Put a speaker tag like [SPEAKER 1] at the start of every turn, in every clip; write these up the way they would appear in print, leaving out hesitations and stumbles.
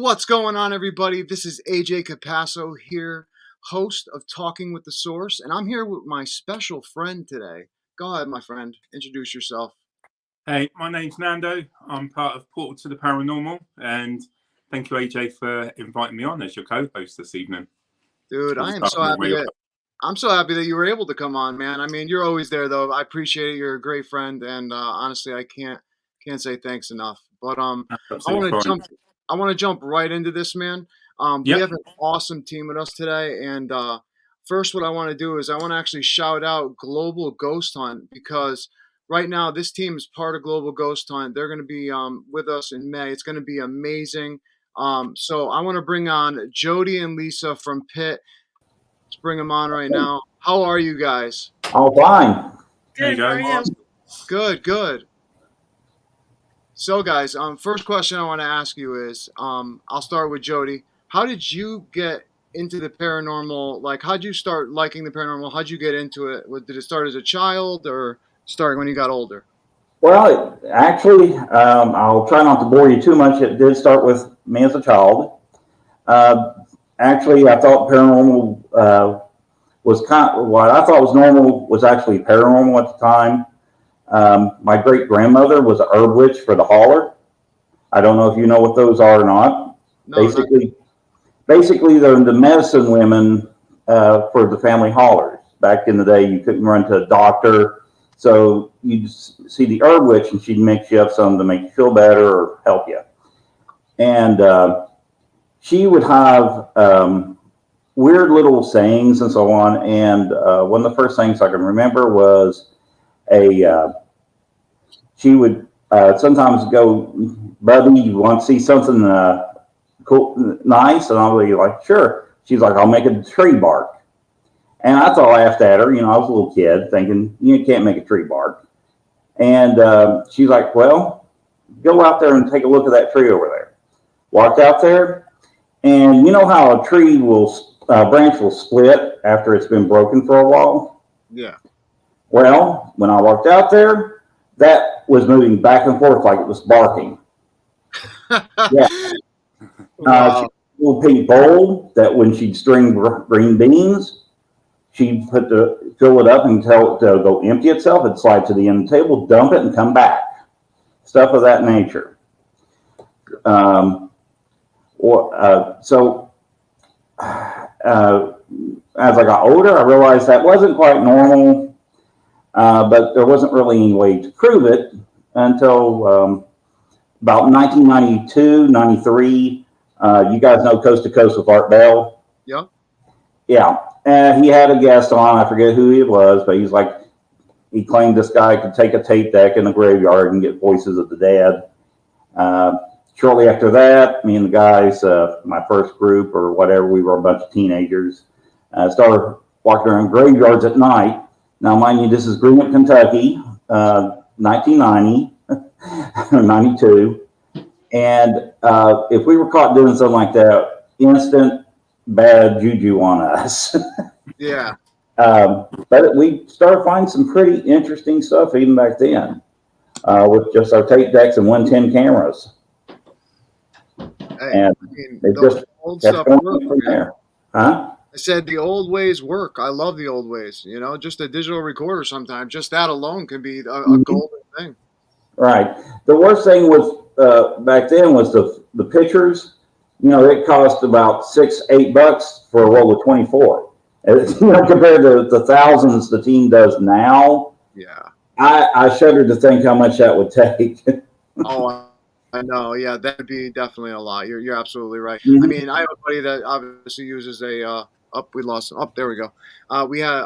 [SPEAKER 1] What's going on, everybody? This is AJ Capasso here, host of Talking with the Source, and I'm here with my special friend today. Go ahead, my friend. Introduce yourself.
[SPEAKER 2] Hey, my name's Nando. I'm part of Portal to the Paranormal, and thank you, AJ, for inviting me on as your co-host this evening.
[SPEAKER 1] Dude, I'm so happy that you were able to come on, man. I mean, you're always there, though. I appreciate it. You're a great friend, and honestly, I can't say thanks enough. But I want to jump right into this, man. We have an awesome team with us today, and first, what I want to do is I want to actually shout out Global Ghost Hunt because right now this team is part of Global Ghost Hunt. They're going to be with us in May. It's going to be amazing. So I want to bring on Jody and Lisa from P.I.T. Let's bring them on right now. How are you guys?
[SPEAKER 3] Oh, fine.
[SPEAKER 2] Good. How are you?
[SPEAKER 1] Good. So, guys, first question I want to ask you is, I'll start with Jody. How did you get into the paranormal? Like, how'd you start liking the paranormal? How'd you get into it? Did it start as a child or start when you got older?
[SPEAKER 3] Well, actually, I'll try not to bore you too much. It did start with me as a child. Actually, I thought paranormal was what I thought was normal was actually paranormal at the time. My great grandmother was a herb witch for the holler. I don't know if you know what those are or not.
[SPEAKER 1] No,
[SPEAKER 3] basically, they're the medicine women for the family hollers. Back in the day, you couldn't run to a doctor, so you'd see the herb witch, and she'd mix you up some to make you feel better or help you. And she would have weird little sayings and so on. And one of the first things I can remember was she would sometimes go, "Buddy, you want to see something cool, nice?" And I'll be like, "Sure." She's like, "I'll make a tree bark." And I laughed at her. You know, I was a little kid thinking, you can't make a tree bark. And she's like, "Well, go out there and take a look at that tree over there." Walked out there, and you know how a tree branch will split after it's been broken for a while?
[SPEAKER 1] Yeah.
[SPEAKER 3] Well, when I walked out there, that was moving back and forth like it was barking. Yeah.
[SPEAKER 1] Wow.
[SPEAKER 3] She had a little pink bowl that when she'd string green beans, she'd fill it up and tell it to go empty itself. It'd slide to the end of the table, dump it, and come back. Stuff of that nature. So as I got older, I realized that wasn't quite normal, but there wasn't really any way to prove it until about 1992, 93. You guys know Coast to Coast with Art Bell?
[SPEAKER 1] Yeah.
[SPEAKER 3] Yeah. And he had a guest on. I forget who he was, but he's like, he claimed this guy could take a tape deck in the graveyard and get voices of the dead. Shortly after that, me and the guys, my first group or whatever, we were a bunch of teenagers, started walking around graveyards at night. Now, mind you, this is Greenwood, Kentucky, 1990 or 92. And if we were caught doing something like that, instant bad juju on us.
[SPEAKER 1] Yeah.
[SPEAKER 3] But we started finding some pretty interesting stuff even back then with just our tape decks and 110 cameras.
[SPEAKER 1] Hey,
[SPEAKER 3] and
[SPEAKER 1] I mean,
[SPEAKER 3] they just
[SPEAKER 1] old
[SPEAKER 3] kept
[SPEAKER 1] stuff
[SPEAKER 3] going
[SPEAKER 1] work,
[SPEAKER 3] from there. Huh?
[SPEAKER 1] I said the old ways work. I love the old ways. You know, just a digital recorder sometimes, just that alone could be a golden thing.
[SPEAKER 3] Right. The worst thing was back then was the pictures. You know, it cost about $6-8 for a roll of 24. Compared to the thousands the team does now.
[SPEAKER 1] Yeah.
[SPEAKER 3] I shudder to think how much that would take.
[SPEAKER 1] Oh, I know. Yeah, that would be definitely a lot. You're absolutely right.
[SPEAKER 3] Mm-hmm.
[SPEAKER 1] I mean, I have a buddy that obviously uses a we lost him. There we go. I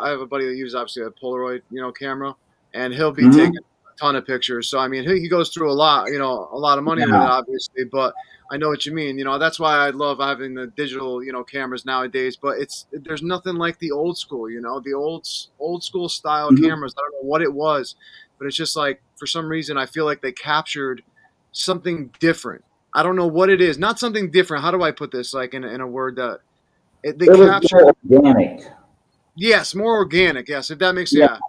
[SPEAKER 1] have a buddy that uses obviously a Polaroid, camera, and he'll be taking a ton of pictures. So I mean, he goes through a lot of money with it, obviously. But I know what you mean. That's why I love having the digital, cameras nowadays. But there's nothing like the old school, the old school style cameras. I don't know what it was, but it's just like for some reason I feel like they captured something different. I don't know what it is. Not something different. How do I put this? Like in a word that they capture.
[SPEAKER 3] Organic.
[SPEAKER 1] Yes, more organic. Yes, if that makes
[SPEAKER 3] Yeah.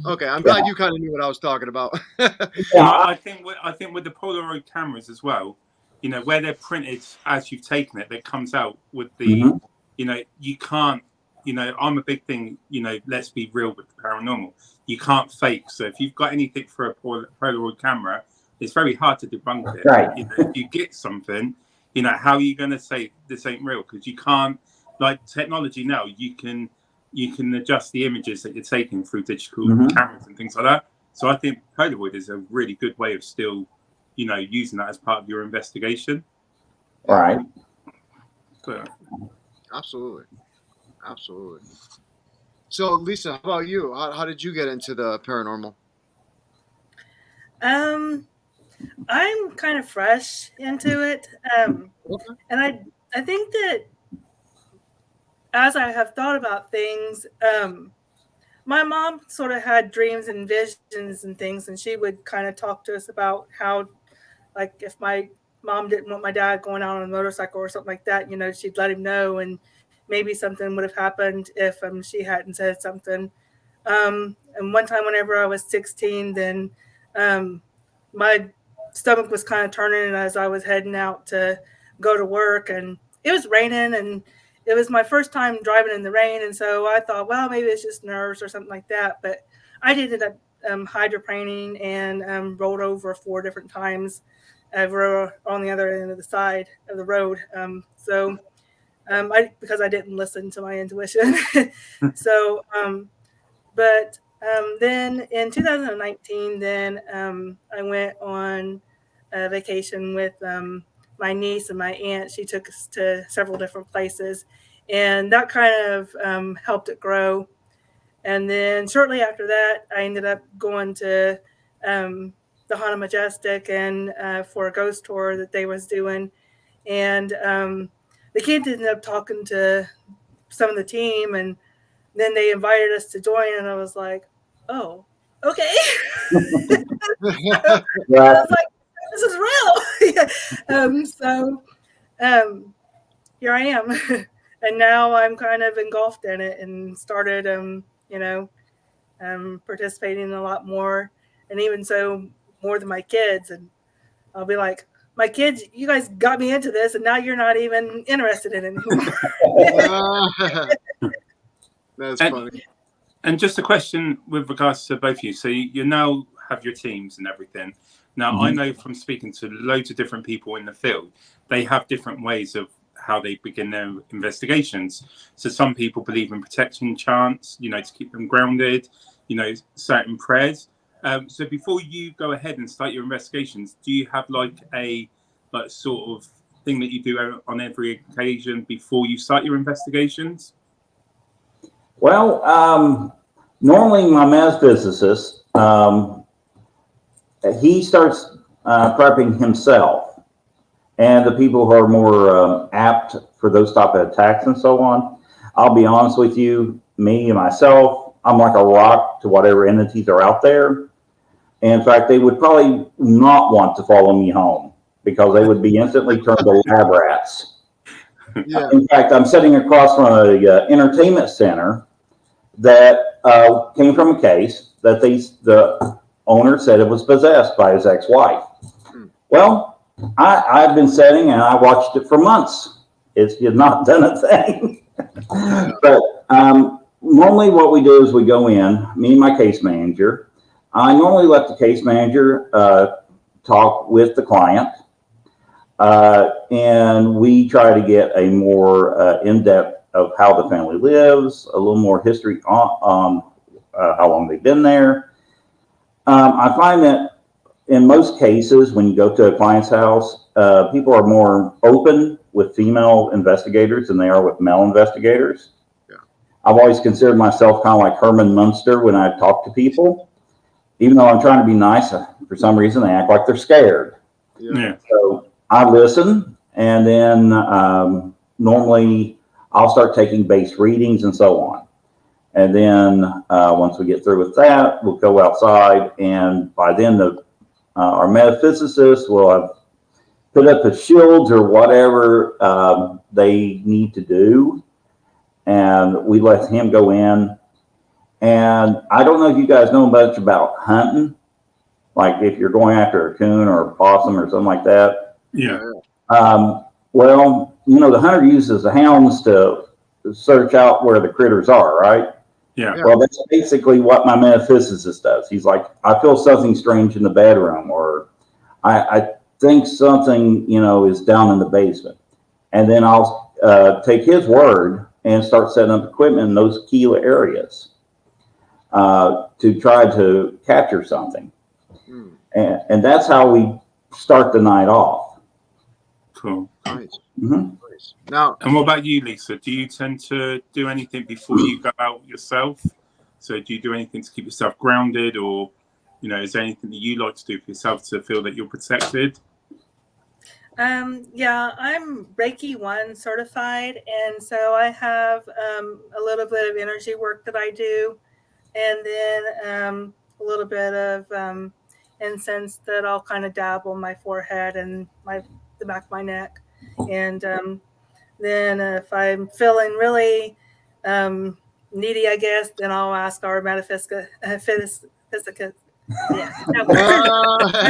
[SPEAKER 1] Okay, I'm glad you kind of knew what I was talking about.
[SPEAKER 2] I think with the Polaroid cameras as well, you know, where they're printed as you've taken it, that comes out with the,
[SPEAKER 3] Mhm.
[SPEAKER 2] you know, you can't, you know, I'm a big thing, you know, let's be real with the paranormal. You can't fake. So if you've got anything for a Polaroid camera, it's very hard to debunk it.
[SPEAKER 3] Right.
[SPEAKER 2] You know, if you get something, you know, how are you going to say this ain't real? Because you can't, like technology now, you can adjust the images that you're taking through digital
[SPEAKER 3] Mhm.
[SPEAKER 2] cameras and things like that. So I think Polaroid is a really good way of still, you know, using that as part of your investigation.
[SPEAKER 3] Right.
[SPEAKER 2] But,
[SPEAKER 1] Absolutely. Absolutely. So, Lisa, how about you? How did you get into the paranormal?
[SPEAKER 4] I'm kind of fresh into it.
[SPEAKER 1] Okay.
[SPEAKER 4] And I think that as I have thought about things, my mom sort of had dreams and visions and things, and she would kind of talk to us about how, like, if my mom didn't want my dad going out on a motorcycle or something like that, you know, she'd let him know, and maybe something would have happened if she hadn't said something. And one time, whenever I was 16, then my stomach was kind of turning as I was heading out to go to work, and it was raining, and it was my first time driving in the rain, and so I thought, well, maybe it's just nerves or something like that. But I did end up hydroplaning and rolled over 4 different times over on the other end of the side of the road. Because I didn't listen to my intuition. so but then in 2019, then I went on a vacation with my niece and my aunt. She took us to several different places, and that kind of helped it grow. And then shortly after that, I ended up going to the Haunted Majestic and for a ghost tour that they was doing. And the kids ended up talking to some of the team, and then they invited us to join, and I was like, oh, okay. I
[SPEAKER 3] Right.
[SPEAKER 4] was like, this is real. So here I am. And now I'm kind of engulfed in it and started, participating a lot more. And even so, more than my kids. And I'll be like, my kids, you guys got me into this, and now you're not even interested in it anymore.
[SPEAKER 1] That's funny.
[SPEAKER 2] And just a question with regards to both of you. So you now have your teams and everything. Now, I know from speaking to loads of different people in the field, they have different ways of how they begin their investigations. So some people believe in protection chants, you know, to keep them grounded, you know, certain prayers. So before you go ahead and start your investigations, do you have like sort of thing that you do on every occasion before you start your investigations?
[SPEAKER 3] Well, normally my metaphysicist, he starts prepping himself, and the people who are more apt for those type of attacks and so on. I'll be honest with you, me and myself, I'm like a rock to whatever entities are out there. And in fact, they would probably not want to follow me home because they would be instantly turned to lab rats.
[SPEAKER 1] Yeah.
[SPEAKER 3] In fact, I'm sitting across from a entertainment center that came from a case that the owner said it was possessed by his ex-wife. Well, I've been sitting and I watched it for months. It's not done a thing. But normally what we do is we go in, me and my case manager. I normally let the case manager talk with the client, and we try to get a more in-depth of how the family lives, a little more history on how long they've been there. I find that in most cases, when you go to a client's house, people are more open with female investigators than they are with male investigators.
[SPEAKER 1] Yeah.
[SPEAKER 3] I've always considered myself kind of like Herman Munster when I talk to people. Even though I'm trying to be nice, for some reason they act like they're scared.
[SPEAKER 2] Yeah.
[SPEAKER 3] So I listen, and then normally I'll start taking base readings and so on. And then once we get through with that, we'll go outside, and by then our metaphysicist will have put up the shields or whatever they need to do, and we let him go in. And I don't know if you guys know much about hunting, like if you're going after a coon or a possum or something like that.
[SPEAKER 2] Yeah.
[SPEAKER 3] Well, the hunter uses the hounds to search out where the critters are, right?
[SPEAKER 2] Yeah.
[SPEAKER 3] Well, that's basically what my metaphysicist does. He's like, I feel something strange in the bedroom, or I think something, is down in the basement. And then I'll take his word and start setting up equipment in those key areas to try to capture something. And that's how we start the night off.
[SPEAKER 2] Cool.
[SPEAKER 1] Nice.
[SPEAKER 3] Mm-hmm.
[SPEAKER 1] Nice. Now,
[SPEAKER 2] and what about you, Lisa? Do you tend to do anything before you go out yourself? So do you do anything to keep yourself grounded, or is there anything that you like to do for yourself to feel that you're protected?
[SPEAKER 4] Yeah, I'm Reiki 1 certified, and so I have a little bit of energy work that I do, and then a little bit of incense that I'll kind of dab on my forehead and the back of my neck. And then if I'm feeling really needy, I guess, then I'll ask our metaphysica. Yeah.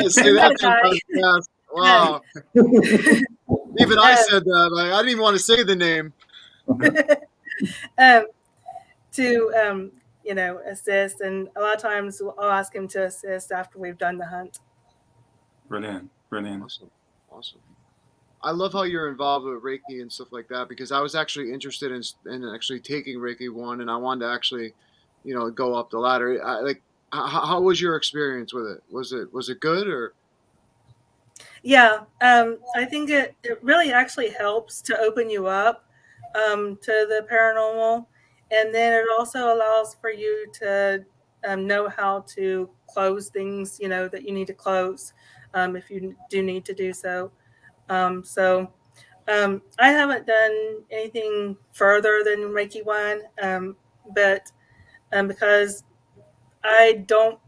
[SPEAKER 1] See that sometimes. Yes. Wow. Even I said that. Like, I didn't even want to say the name.
[SPEAKER 4] To assist, and a lot of times I'll ask him to assist after we've done the hunt.
[SPEAKER 2] Brilliant.
[SPEAKER 1] Awesome. I love how you're involved with Reiki and stuff like that, because I was actually interested in actually taking Reiki 1, and I wanted to actually, go up the ladder. How was your experience with it? Was it good, or?
[SPEAKER 4] Yeah, I think it really actually helps to open you up to the paranormal, and then it also allows for you to know how to close things, that you need to close if you do need to do so. I haven't done anything further than Reiki 1, but because I don't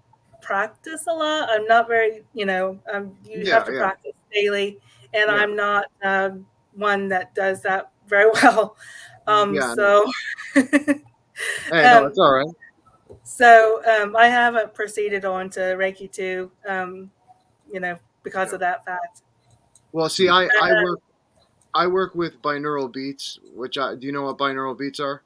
[SPEAKER 4] practice a lot. I'm not very, you have to practice daily, and I'm not one that does that very well. So,
[SPEAKER 1] hey, no, it's all right.
[SPEAKER 4] So I haven't proceeded on to Reiki 2, because of that fact.
[SPEAKER 1] Well, see, I work with binaural beats, which do you know what binaural beats are?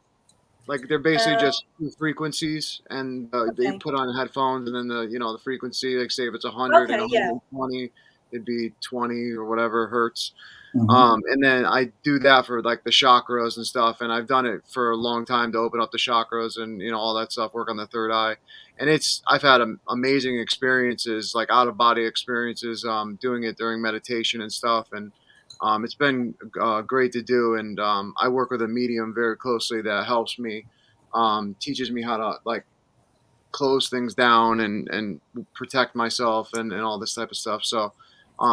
[SPEAKER 1] Like, they're basically just frequencies, and they put on headphones, and then the frequency, like, say if it's 100 and 120, it'd be 20 or whatever hertz.
[SPEAKER 3] Mm-hmm.
[SPEAKER 1] And then I do that for like the chakras and stuff, and I've done it for a long time to open up the chakras and all that stuff, work on the third eye, and I've had amazing experiences, like out of body experiences, doing it during meditation and stuff, and it's been great to do. And I work with a medium very closely that helps me, teaches me how to like close things down and protect myself and all this type of stuff. So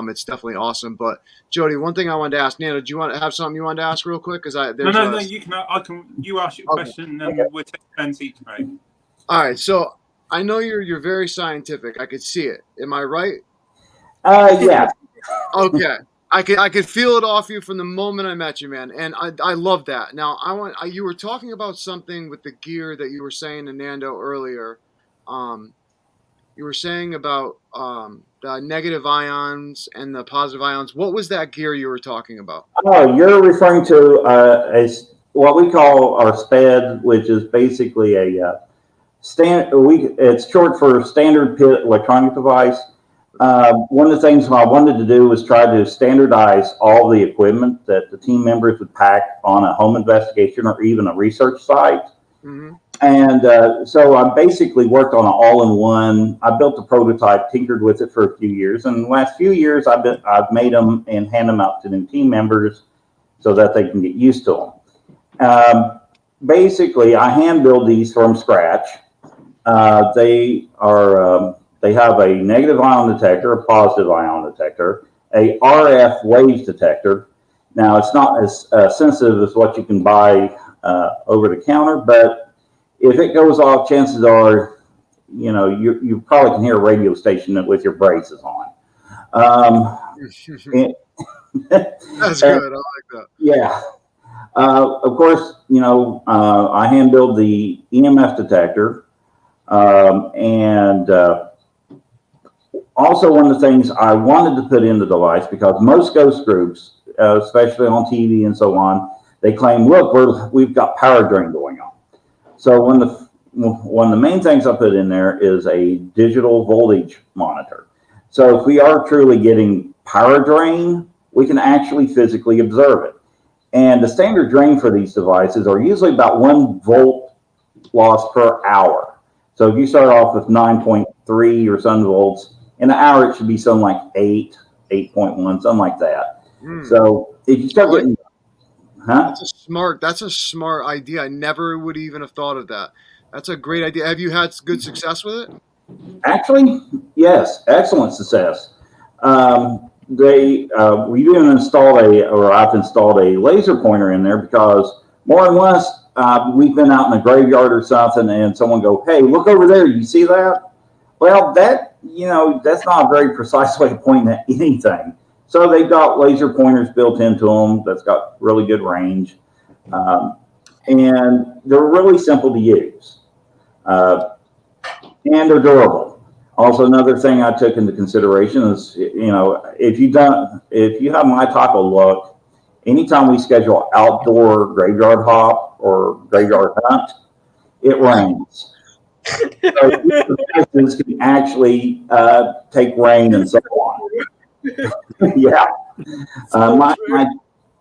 [SPEAKER 1] it's definitely awesome. But Jody, one thing I wanted to ask, Nana, do you want to have something you wanted to ask real quick? Because
[SPEAKER 2] no, you can. You ask your question, and we'll take turns each, mate.
[SPEAKER 1] All right. So I know you're very scientific. I could see it. Am I right?
[SPEAKER 3] Yeah.
[SPEAKER 1] Okay. I could feel it off you from the moment I met you, man, and I love that. Now you were talking about something with the gear that you were saying to Nando earlier. You were saying about the negative ions and the positive ions. What was that gear you were talking about?
[SPEAKER 3] Oh, you're referring to what we call our SPED, which is basically a it's short for Standard P.I.T electronic device. One of the things I wanted to do was try to standardize all the equipment that the team members would pack on a home investigation or even a research site.
[SPEAKER 1] Mm-hmm.
[SPEAKER 3] And so I basically worked on an all-in-one. I built a prototype, tinkered with it for a few years, and the last few years I've made them and hand them out to new team members so that they can get used to them. Basically, I hand build these from scratch. They have a negative ion detector, a positive ion detector, a RF waves detector. Now, it's not as sensitive as what you can buy over the counter, but if it goes off, chances are, you probably can hear a radio station with your braces on.
[SPEAKER 1] That's good. I like that.
[SPEAKER 3] Yeah. Of course, I hand build the EMF detector. And also one of the things I wanted to put in the device, because most ghost groups especially on TV and so on. They claim, look, we've got power drain going on. So one of the main things I put in there is a digital voltage monitor. So if we are truly getting power drain, we can actually physically observe it. And the standard drain for these devices are usually about 1 volt loss per hour. So if you start off with 9.3 or some volts, in an hour it should be something like 8, 8.1, something like that. So if you start getting,
[SPEAKER 1] That's a smart idea. I never would even have thought of that. That's a great idea. Have you had good success with it?
[SPEAKER 3] Actually, yes, excellent success. We even installed I've installed a laser pointer in there because more than once we've been out in a graveyard or something, and someone go, "Hey, look over there! You see that?" Well, that's not a very precise way of pointing at anything. So they've got laser pointers built into them that's got really good range, and they're really simple to use, and they're durable. Also, another thing I took into consideration is, if you have my type of look, anytime we schedule outdoor graveyard hop or graveyard hunt, it rains. So devices can actually take rain and so on. Yeah.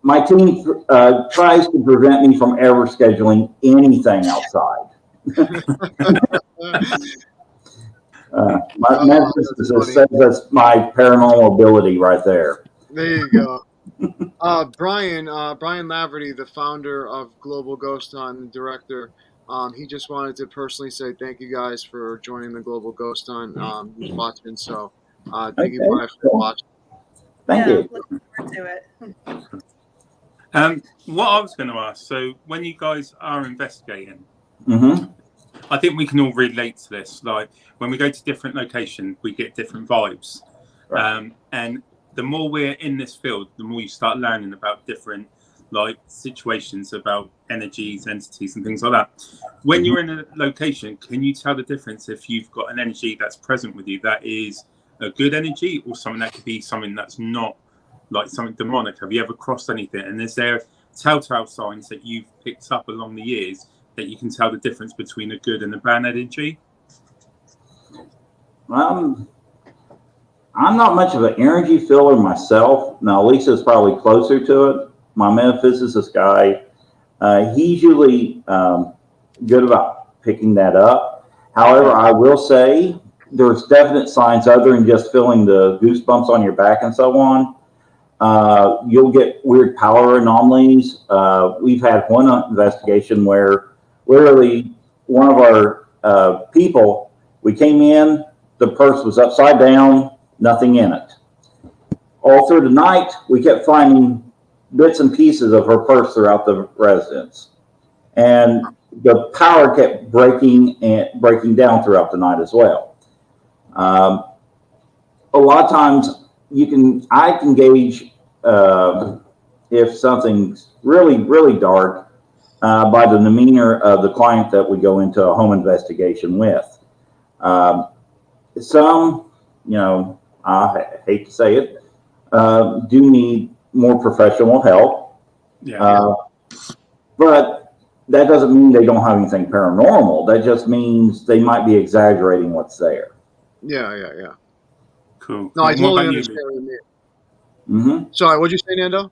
[SPEAKER 3] My team tries to prevent me from ever scheduling anything outside. My physicist says that's my paranormal ability right there.
[SPEAKER 1] There you go. Brian Laverty, the founder of Global Ghost Hunt and director, he just wanted to personally say thank you guys for joining the Global Ghost Hunt. He's watching, so thank you, Brian, for watching.
[SPEAKER 3] Thank you.
[SPEAKER 4] Looking forward to it.
[SPEAKER 2] What I was going to ask, so when you guys are investigating, I think we can all relate to this. Like when we go to different locations, we get different vibes. Right. And the more we're in this field, the more you start learning about different situations, about energies, entities, and things like that. When you're in a location, can you tell the difference if you've got an energy that's present with you that is a good energy or something that could be something that's not, like something demonic? Have you ever crossed anything? And is there telltale signs that you've picked up along the years that you can tell the difference between a good and a bad energy?
[SPEAKER 3] I'm not much of an energy feeler myself. Now, Lisa's probably closer to it. My metaphysicist guy, he's usually good about picking that up. However, I will say there's definite signs other than just feeling the goosebumps on your back and so on. You'll get weird power anomalies. We've had one investigation where literally one of our people, we came in, the purse was upside down, nothing in it. All through the night, we kept finding bits and pieces of her purse throughout the residence. And the power kept breaking down throughout the night as well. A lot of times I can gauge if something's really, really dark by the demeanor of the client that we go into a home investigation with. Some, I hate to say it, do need more professional help. But that doesn't mean they don't have anything paranormal. That just means they might be exaggerating what's there.
[SPEAKER 1] Yeah.
[SPEAKER 2] Cool.
[SPEAKER 1] No, I totally understand what you mean. Sorry, what'd you say, Nando?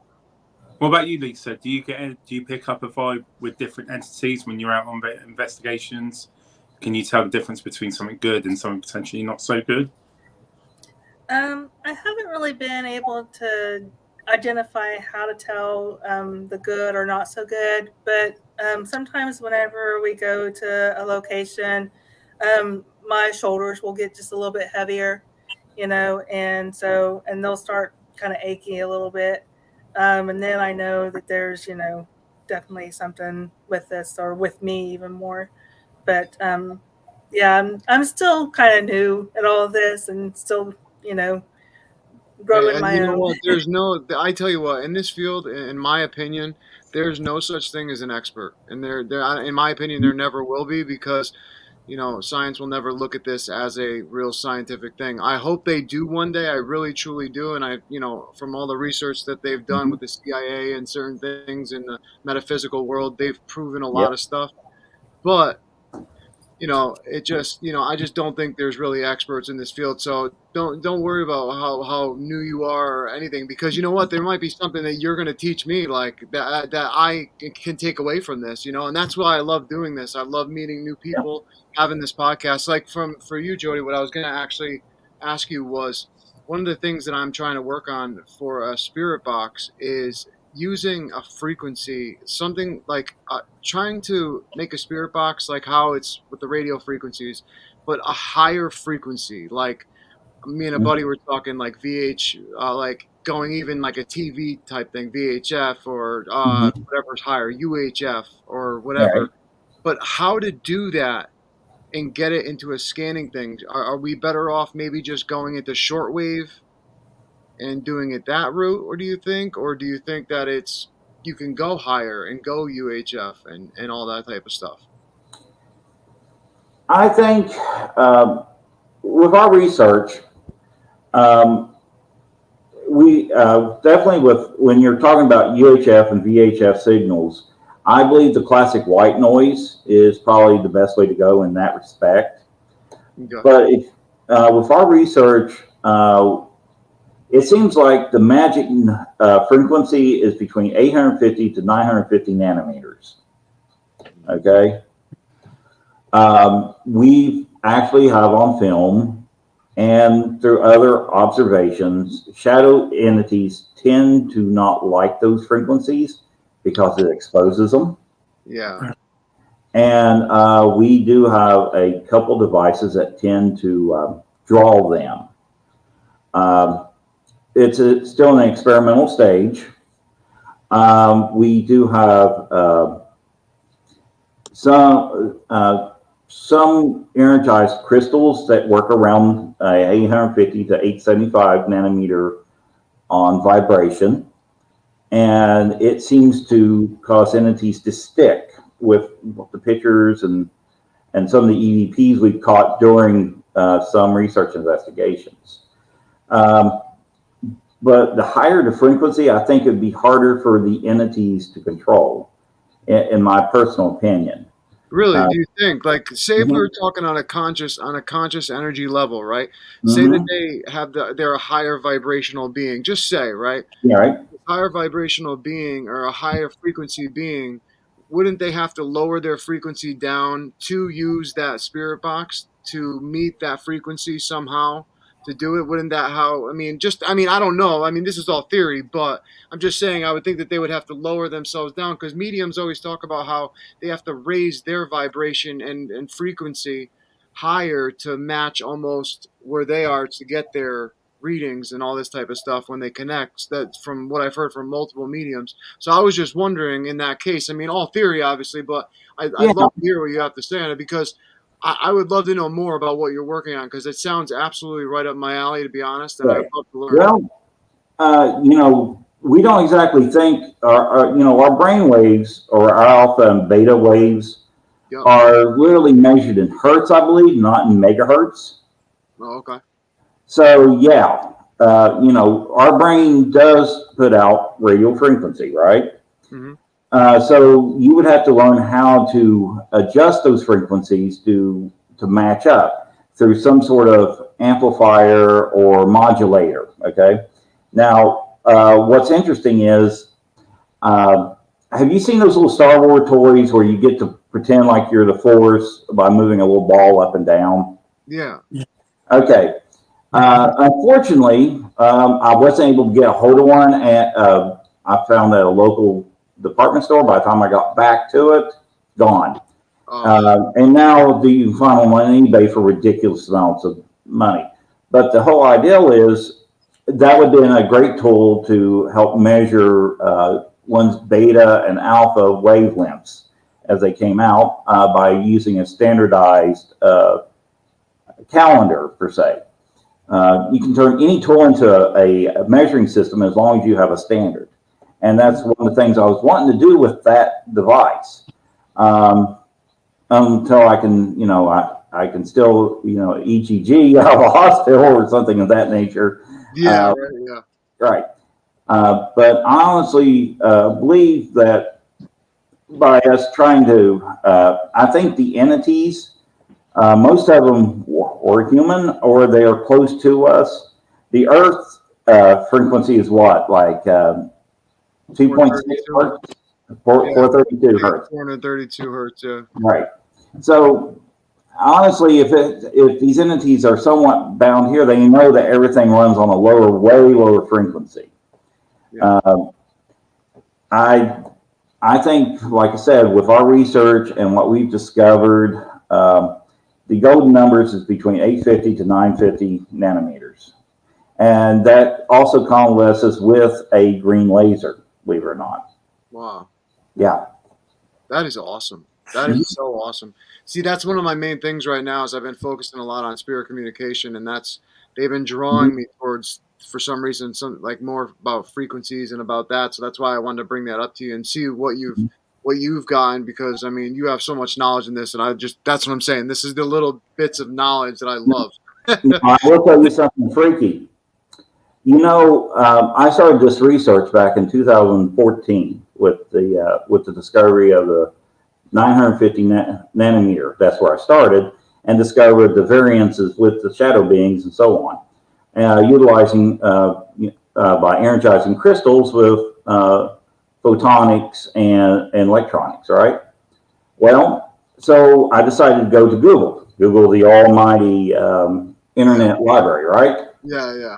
[SPEAKER 2] What about you, Lisa? Do you pick up a vibe with different entities when you're out on investigations? Can you tell the difference between something good and something potentially not so good?
[SPEAKER 4] I haven't really been able to identify how to tell the good or not so good, but sometimes whenever we go to a location, my shoulders will get just a little bit heavier, and they'll start kind of achy a little bit, and then I know that there's definitely something with this or with me even more, but I'm still kind of new at all of this and still growing my
[SPEAKER 1] you know
[SPEAKER 4] own.
[SPEAKER 1] what? I tell you what, in this field, in my opinion, there's no such thing as an expert, and there, in my opinion, there never will be, because science will never look at this as a real scientific thing. I hope they do one day. I really truly do. And from all the research that they've done
[SPEAKER 3] Mhm.
[SPEAKER 1] with the CIA and certain things in the metaphysical world, they've proven a lot
[SPEAKER 3] Yep.
[SPEAKER 1] of stuff. But it just, I just don't think there's really experts in this field. So don't worry about how new you are or anything, because you know what, there might be something that you're going to teach me, like that I can take away from this, and that's why I love doing this. I love meeting new
[SPEAKER 3] Yep.
[SPEAKER 1] people, having this podcast. Like for you, Jody, what I was going to actually ask you was, one of the things that I'm trying to work on for a spirit box is using a frequency, something like trying to make a spirit box like how it's with the radio frequencies, but a higher frequency. Like me and a buddy
[SPEAKER 3] Mhm.
[SPEAKER 1] were talking like VH, like going even like a TV type thing, VHF or
[SPEAKER 3] Mhm.
[SPEAKER 1] whatever's higher, UHF or
[SPEAKER 3] Right.
[SPEAKER 1] whatever. But how to do that and get it into a scanning thing? Are we better off maybe just going into shortwave and doing it that route, or do you think that it's you can go higher and go UHF and all that type of stuff?
[SPEAKER 3] I think with our research, um, we definitely with when you're talking about UHF and VHF signals, I believe the classic white noise is probably the best way to go in that respect.
[SPEAKER 1] Okay.
[SPEAKER 3] But with our research, it seems like the magic frequency is between 850 to 950 nanometers. Okay. We actually have on film and through other observations, shadow entities tend to not like those frequencies because it exposes them.
[SPEAKER 1] Yeah.
[SPEAKER 3] And we do have a couple devices that tend to draw them. Um, it's still an experimental stage. We do have some energized crystals that work around 850 to 875 nanometer on vibration, and it seems to cause entities to stick with the pictures and some of the EVPs we've caught during some research investigations. But the higher the frequency, I think it'd be harder for the entities to control, in my personal opinion.
[SPEAKER 1] Really?
[SPEAKER 3] Uh,
[SPEAKER 1] Do you think, like, say if we were
[SPEAKER 3] mhm,
[SPEAKER 1] talking on a conscious energy level, right? Say that
[SPEAKER 3] mhm,
[SPEAKER 1] they have they're a higher vibrational being. Just say, right?
[SPEAKER 3] yeah, right.
[SPEAKER 1] Higher vibrational being or a higher frequency being, wouldn't they have to lower their frequency down to use that spirit box to meet that frequency somehow to do it? Wouldn't that how, I don't know. I mean, this is all theory, but I'm just saying I would think that they would have to lower themselves down, because mediums always talk about how they have to raise their vibration and frequency higher to match almost where they are to get their readings and all this type of stuff when they connect. That's from what I've heard from multiple mediums. So I was just wondering, in that case, I mean, all theory obviously, but I'd
[SPEAKER 3] Yeah,
[SPEAKER 1] love to hear what you have to say on it, because I would love to know more about what you're working on, because it sounds absolutely right up my alley, to be honest, and I'd
[SPEAKER 3] right.
[SPEAKER 1] love to learn.
[SPEAKER 3] Well, we don't exactly think our brain waves or our alpha and beta waves
[SPEAKER 1] Yep.
[SPEAKER 3] are literally measured in hertz, I believe, not in megahertz.
[SPEAKER 1] Oh, okay.
[SPEAKER 3] So yeah, our brain does put out radio frequency, right?
[SPEAKER 1] Hmm.
[SPEAKER 3] So you would have to learn how to adjust those frequencies to match up through some sort of amplifier or modulator. Okay. Now, what's interesting is, uh, have you seen those little Star Wars toys where you get to pretend like you're the Force by moving a little ball up and down?
[SPEAKER 1] Yeah.
[SPEAKER 3] Okay. Unfortunately, I wasn't able to get a hold of one, and I found at a local department store. By the time I got back to it, gone. And now you can find them on eBay for ridiculous amounts of money. But the whole ideal is that would be a great tool to help measure one's beta and alpha wavelengths as they came out by using a standardized calendar, per se. You can turn any tool into a measuring system as long as you have a standard. And that's one of the things I was wanting to do with that device. until I can, I can still, EGG out of a hospital or something of that nature.
[SPEAKER 1] Yeah, right, yeah.
[SPEAKER 3] Right. But I honestly believe that by us trying to, I think the entities, most of them were human or they are close to us. The Earth frequency is what, like 2.6 hertz, 432 hertz.
[SPEAKER 1] 432 hertz, yeah.
[SPEAKER 3] Right. So honestly, if these entities are somewhat bound here, they know that everything runs on a way lower frequency.
[SPEAKER 1] Yeah.
[SPEAKER 3] I think, like I said, with our research and what we've discovered, the golden numbers is between 850 to 950 nanometers. And that also coalesces with a green laser, believe it or not.
[SPEAKER 1] Wow.
[SPEAKER 3] Yeah.
[SPEAKER 1] That is awesome. That is so awesome. See, that's one of my main things right now is I've been focusing a lot on spirit communication, and they've been drawing me towards, for some reason, some like more about frequencies and about that. So that's why I wanted to bring that up to you and see what you've gotten, because I mean you have so much knowledge in this, and that's what I'm saying. This is the little bits of knowledge that I love.
[SPEAKER 3] I will tell you something freaky. I started this research back in 2014 with the discovery of the 950 nanometer. That's where I started, and discovered the variances with the shadow beings and so on, utilizing by energizing crystals with photonics and electronics. Right. Well, so I decided to go to Google the almighty internet library. Right.
[SPEAKER 1] Yeah, yeah.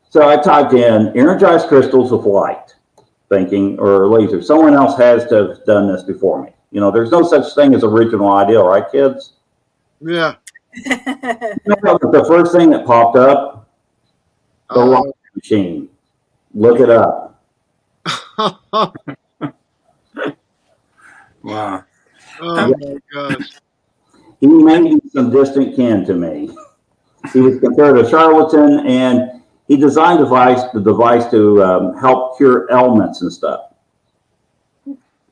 [SPEAKER 3] So I typed in energized crystals of light, thinking, or laser. Someone else has to have done this before me. There's no such thing as original idea, right, kids?
[SPEAKER 1] Yeah.
[SPEAKER 3] The first thing that popped up, the light machine. Look it up.
[SPEAKER 2] Wow.
[SPEAKER 1] Oh my gosh.
[SPEAKER 3] He may be some distant kin to me. He was considered a charlatan, and he designed the device to help cure ailments and stuff.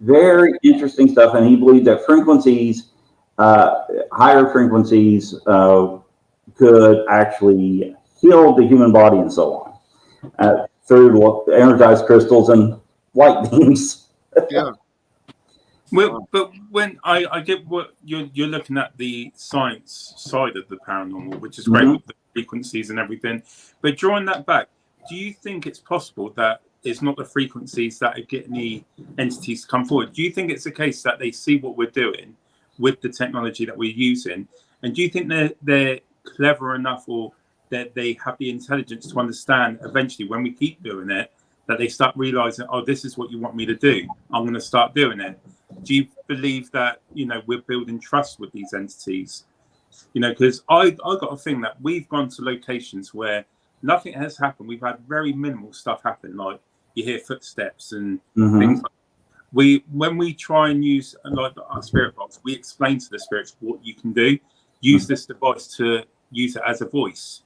[SPEAKER 3] Very interesting stuff, and he believed that frequencies, higher frequencies, could actually heal the human body and so on through energized crystals and light beams.
[SPEAKER 1] Yeah.
[SPEAKER 2] Well, but when I get what you're looking at the science side of the paranormal, which is great with the frequencies and everything, but drawing that back, do you think it's possible that it's not the frequencies that are getting the entities to come forward? Do you think it's a case that they see what we're doing with the technology that we're using, and do you think they're clever enough, or that they have the intelligence to understand eventually when we keep doing it, that they start realizing, oh, this is what you want me to do, I'm going to start doing it? Do you believe that we're building trust with these entities? Because I got a thing that we've gone to locations where nothing has happened. We've had very minimal stuff happen, like you hear footsteps and things like that. When we try and use like our spirit box, we explain to the spirits what you can do. Use this device to use it as a voice.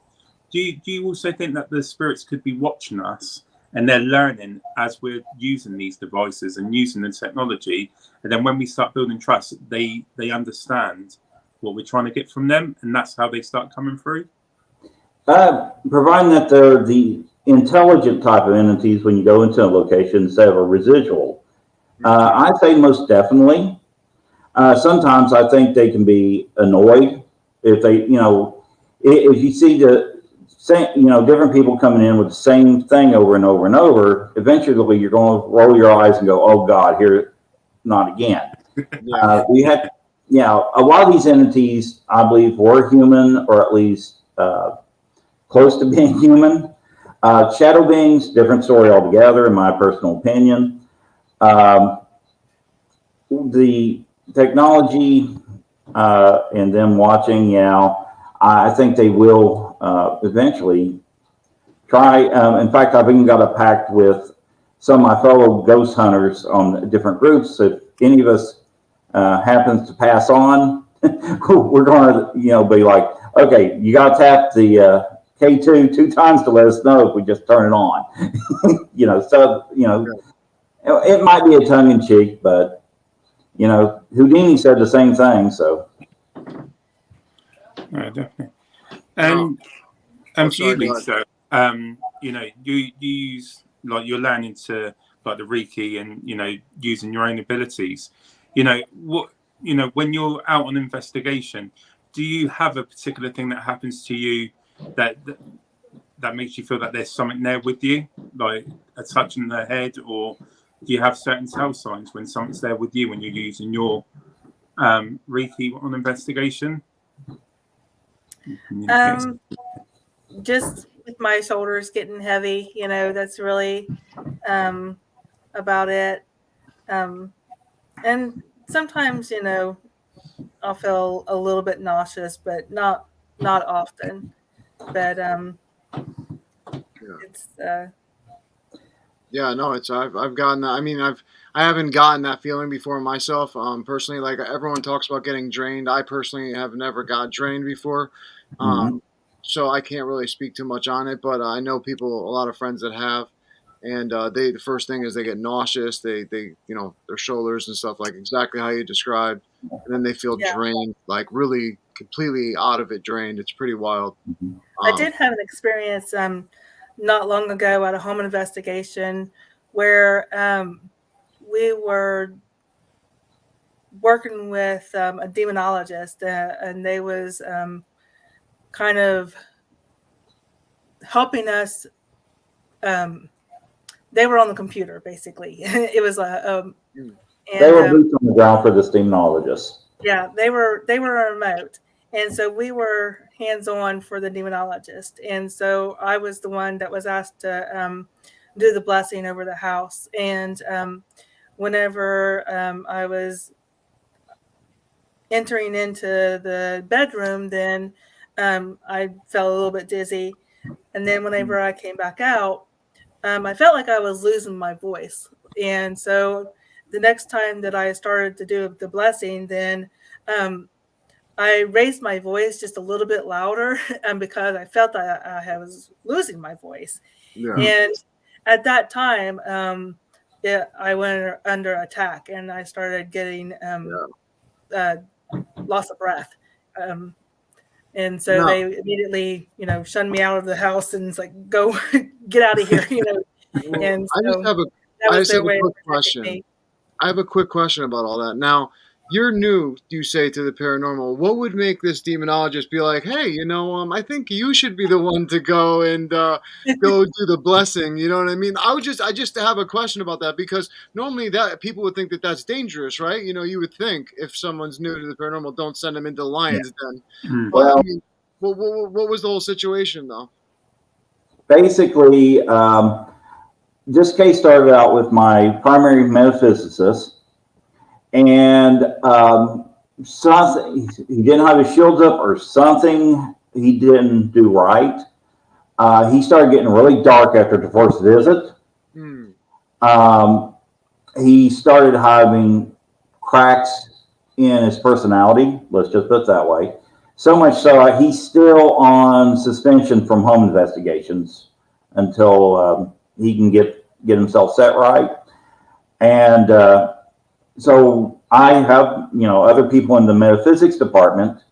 [SPEAKER 2] Do you also think that the spirits could be watching us and they're learning as we're using these devices and using the technology, and then when we start building trust, they understand what we're trying to get from them, and that's how they start coming through?
[SPEAKER 3] Providing that they're the intelligent type of entities when you go into a location instead of a residual. I'd say most definitely. Sometimes I think they can be annoyed if they, if you see the same, different people coming in with the same thing over and over and over. Eventually, you're going to roll your eyes and go, "Oh God, here, not again." We had, a lot of these entities, I believe, were human, or at least close to being human. Shadow beings, different story altogether, in my personal opinion. The technology and them watching, I think they will eventually try. In fact, I've even got a pact with some of my fellow ghost hunters on different groups. If any of us happens to pass on, we're going to, be like, okay, you got to tap the K2 2 times to let us know if we just turn it on. It might be a tongue in cheek, but You know, Houdini said the same thing. So,
[SPEAKER 2] Yeah, definitely.
[SPEAKER 1] No.
[SPEAKER 2] And for you,
[SPEAKER 1] Sorry, go ahead.
[SPEAKER 2] Lisa, you know, you use like you're learning to like the Reiki and using your own abilities. You know what? You know, when you're out on investigation, do you have a particular thing that happens to you that that makes you feel that there's something there with you, like a touch in the head, or do you have certain tell signs when something's there with you when you're using your Reiki on investigation?
[SPEAKER 4] Just with my shoulders getting heavy, that's really about it. And sometimes, I'll feel a little bit nauseous, but not often. But it's
[SPEAKER 1] Yeah, no, I've gotten that. I mean, I haven't gotten that feeling before myself. Personally, like everyone talks about getting drained. I personally have never got drained before.
[SPEAKER 3] mm-hmm.
[SPEAKER 1] So I can't really speak too much on it, but I know people, a lot of friends that have, and the first thing is they get nauseous. They their shoulders and stuff like exactly how you described, and then they feel
[SPEAKER 4] yeah.
[SPEAKER 1] drained, like really completely out of it, drained. It's pretty wild.
[SPEAKER 3] Mm-hmm.
[SPEAKER 4] I did have an experience not long ago at a home investigation where we were working with a demonologist, and they was kind of helping us. They were on the computer, basically. It was
[SPEAKER 3] They were boots on the ground for this demonologist.
[SPEAKER 4] Yeah, they were remote, and so we were hands-on for the demonologist. And so I was the one that was asked to do the blessing over the house. And whenever I was entering into the bedroom, then I felt a little bit dizzy. And then whenever I came back out, I felt like I was losing my voice. And so the next time that I started to do the blessing, then I raised my voice just a little bit louder because I felt that I was losing my voice.
[SPEAKER 1] Yeah.
[SPEAKER 4] And at that time, I went under attack, and I started getting loss of breath. And so
[SPEAKER 1] No.
[SPEAKER 4] they immediately, shunned me out of the house and it's like, go get out of here,
[SPEAKER 1] Well,
[SPEAKER 4] And
[SPEAKER 1] I just
[SPEAKER 4] so
[SPEAKER 1] have a
[SPEAKER 4] that
[SPEAKER 1] I
[SPEAKER 4] was
[SPEAKER 1] just have
[SPEAKER 4] their
[SPEAKER 1] a
[SPEAKER 4] way of
[SPEAKER 1] quick
[SPEAKER 4] protecting
[SPEAKER 1] question.
[SPEAKER 4] me.
[SPEAKER 1] I have a quick question about all that. Now, you're new, you say, to the paranormal. What would make this demonologist be like, hey, I think you should be the one to go and go do the blessing? You know what I mean? I just have a question about that because normally that people would think that that's dangerous, right? You would think if someone's new to the paranormal, don't send them into the lion's den. But I
[SPEAKER 3] Well,
[SPEAKER 1] mean, what was the whole situation though?
[SPEAKER 3] basically, this case started out with my primary metaphysicist, and something he didn't have his shields up, or something he didn't do right. He started getting really dark after the first visit.
[SPEAKER 1] Hmm.
[SPEAKER 3] He started having cracks in his personality. Let's just put it that way. So much so he's still on suspension from home investigations until he can get himself set right. And so I have other people in the metaphysics department,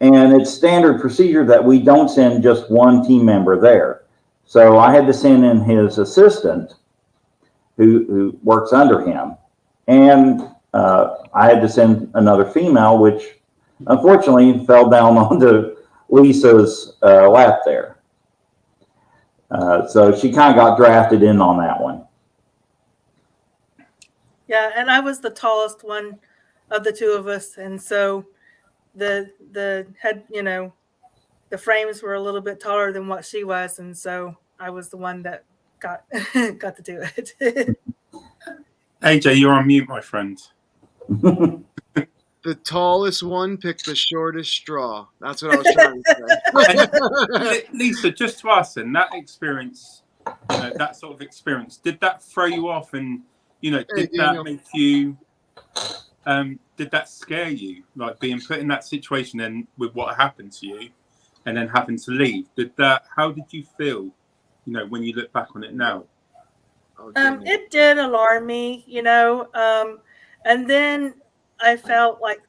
[SPEAKER 3] and it's standard procedure that we don't send just one team member there. So I had to send in his assistant, who works under him, and I had to send another female, which unfortunately fell down onto Lisa's lap there. So she kind of got drafted in on that one.
[SPEAKER 4] Yeah, and I was the tallest one of the two of us, and so the head, the frames were a little bit taller than what she was, and so I was the one that got got to do it.
[SPEAKER 2] AJ, you're on mute, my friend.
[SPEAKER 1] The tallest one picked the shortest straw. That's what I was trying to
[SPEAKER 2] say. Lisa, just to ask then, that experience, that sort of experience, did that throw you off? And did that make you? Did that scare you? Like being put in that situation, and with what happened to you, and then having to leave. How did you feel? When you look back on it now.
[SPEAKER 4] It did alarm me, and then I felt like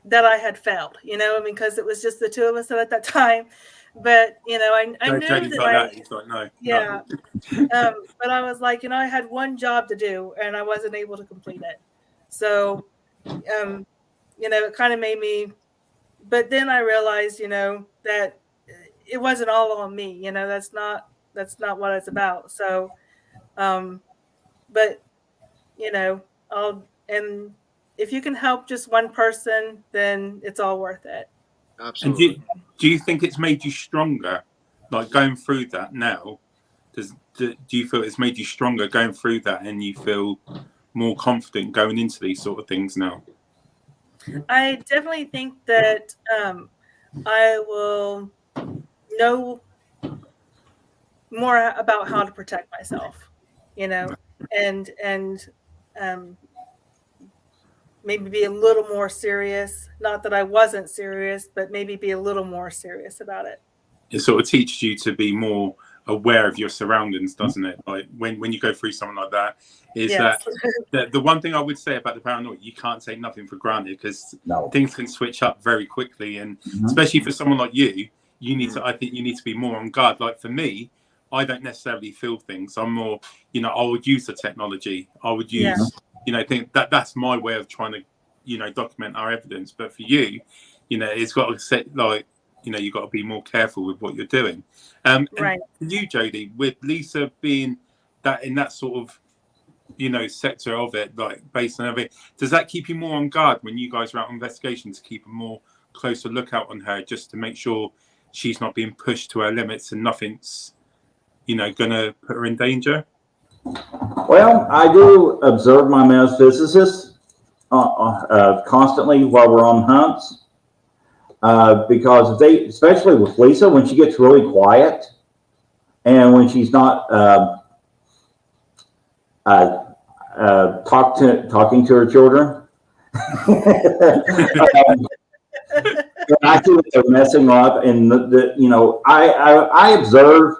[SPEAKER 4] that I had failed, you know, because it was just the two of us at that time. But, you know, I
[SPEAKER 2] No,
[SPEAKER 4] knew
[SPEAKER 2] Jody's
[SPEAKER 4] that
[SPEAKER 2] like that. He's like, no,
[SPEAKER 4] yeah.
[SPEAKER 2] no.
[SPEAKER 4] But I was like, you know, I had one job to do and I wasn't able to complete it. So, you know, it kind of made me, but then I realized, you know, that it wasn't all on me, you know, that's not what it's about. So, but, you know, and if you can help just one person, then it's all worth it.
[SPEAKER 2] And
[SPEAKER 1] Absolutely.
[SPEAKER 2] do you think it's made you stronger, like going through that now? Do you feel it's made you stronger going through that, and you feel more confident going into these sort of things now?
[SPEAKER 4] I definitely think that I will know more about how to protect myself, you know, and um, maybe be a little more serious. Not that I wasn't serious, but maybe be a little more serious about it.
[SPEAKER 2] It sort of teaches you to be more aware of your surroundings, doesn't it? Like when you go through something like that, is
[SPEAKER 4] Yes.
[SPEAKER 2] that the one thing I would say about the paranormal, you can't take nothing for granted, because things can switch up very quickly, and especially for someone like you need to. I think you need to be more on guard. Like for me, I don't necessarily feel things. I'm more, you know, I would use the technology. I would use, you know, think that's my way of trying to, you know, document our evidence. But for you, you know, it's got to set like, you know, you've got to be more careful with what you're doing. And
[SPEAKER 4] Right.
[SPEAKER 2] you, Jody, with Lisa being that in that sort of, you know, sector of it, like based on everything, does that keep you more on guard when you guys are out on investigation, to keep a more closer lookout on her, just to make sure she's not being pushed to her limits and nothing's, you know, going to put her in danger?
[SPEAKER 3] Well, I do observe my metaphysicists constantly while we're on hunts. Because they, especially with Lisa, when she gets really quiet and when she's not talking to her children, I see that they're messing up, and you know, I observe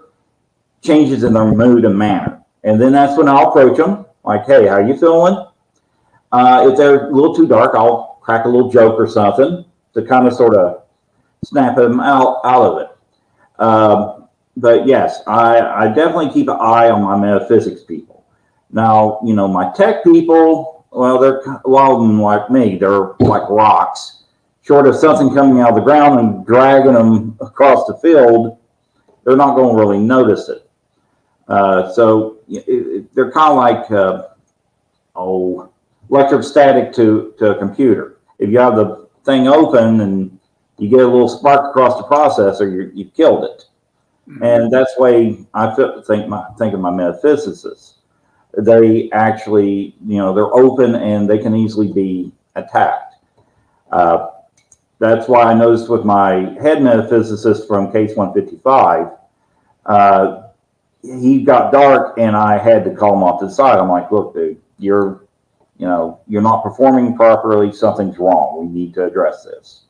[SPEAKER 3] changes in their mood and manner, and then that's when I'll approach them like, "Hey, how you feeling?" If they're a little too dark, I'll crack a little joke or something to kind of sort of snap them out of it. But yes, I definitely keep an eye on my metaphysics people. Now, you know, my tech people, well, they're wild and like me. They're like rocks. Short of something coming out of the ground and dragging them across the field, they're not going to really notice it. So they're kind of like, electrostatic to a computer. If you have the thing open and you get a little spark across the processor, you've killed it. And that's the way I think of my metaphysicists. They actually, you know, they're open and they can easily be attacked. That's why I noticed with my head metaphysicist from Case 155, he got dark and I had to call him off to the side. I'm like, look, dude, you're not performing properly. Something's wrong. We need to address this.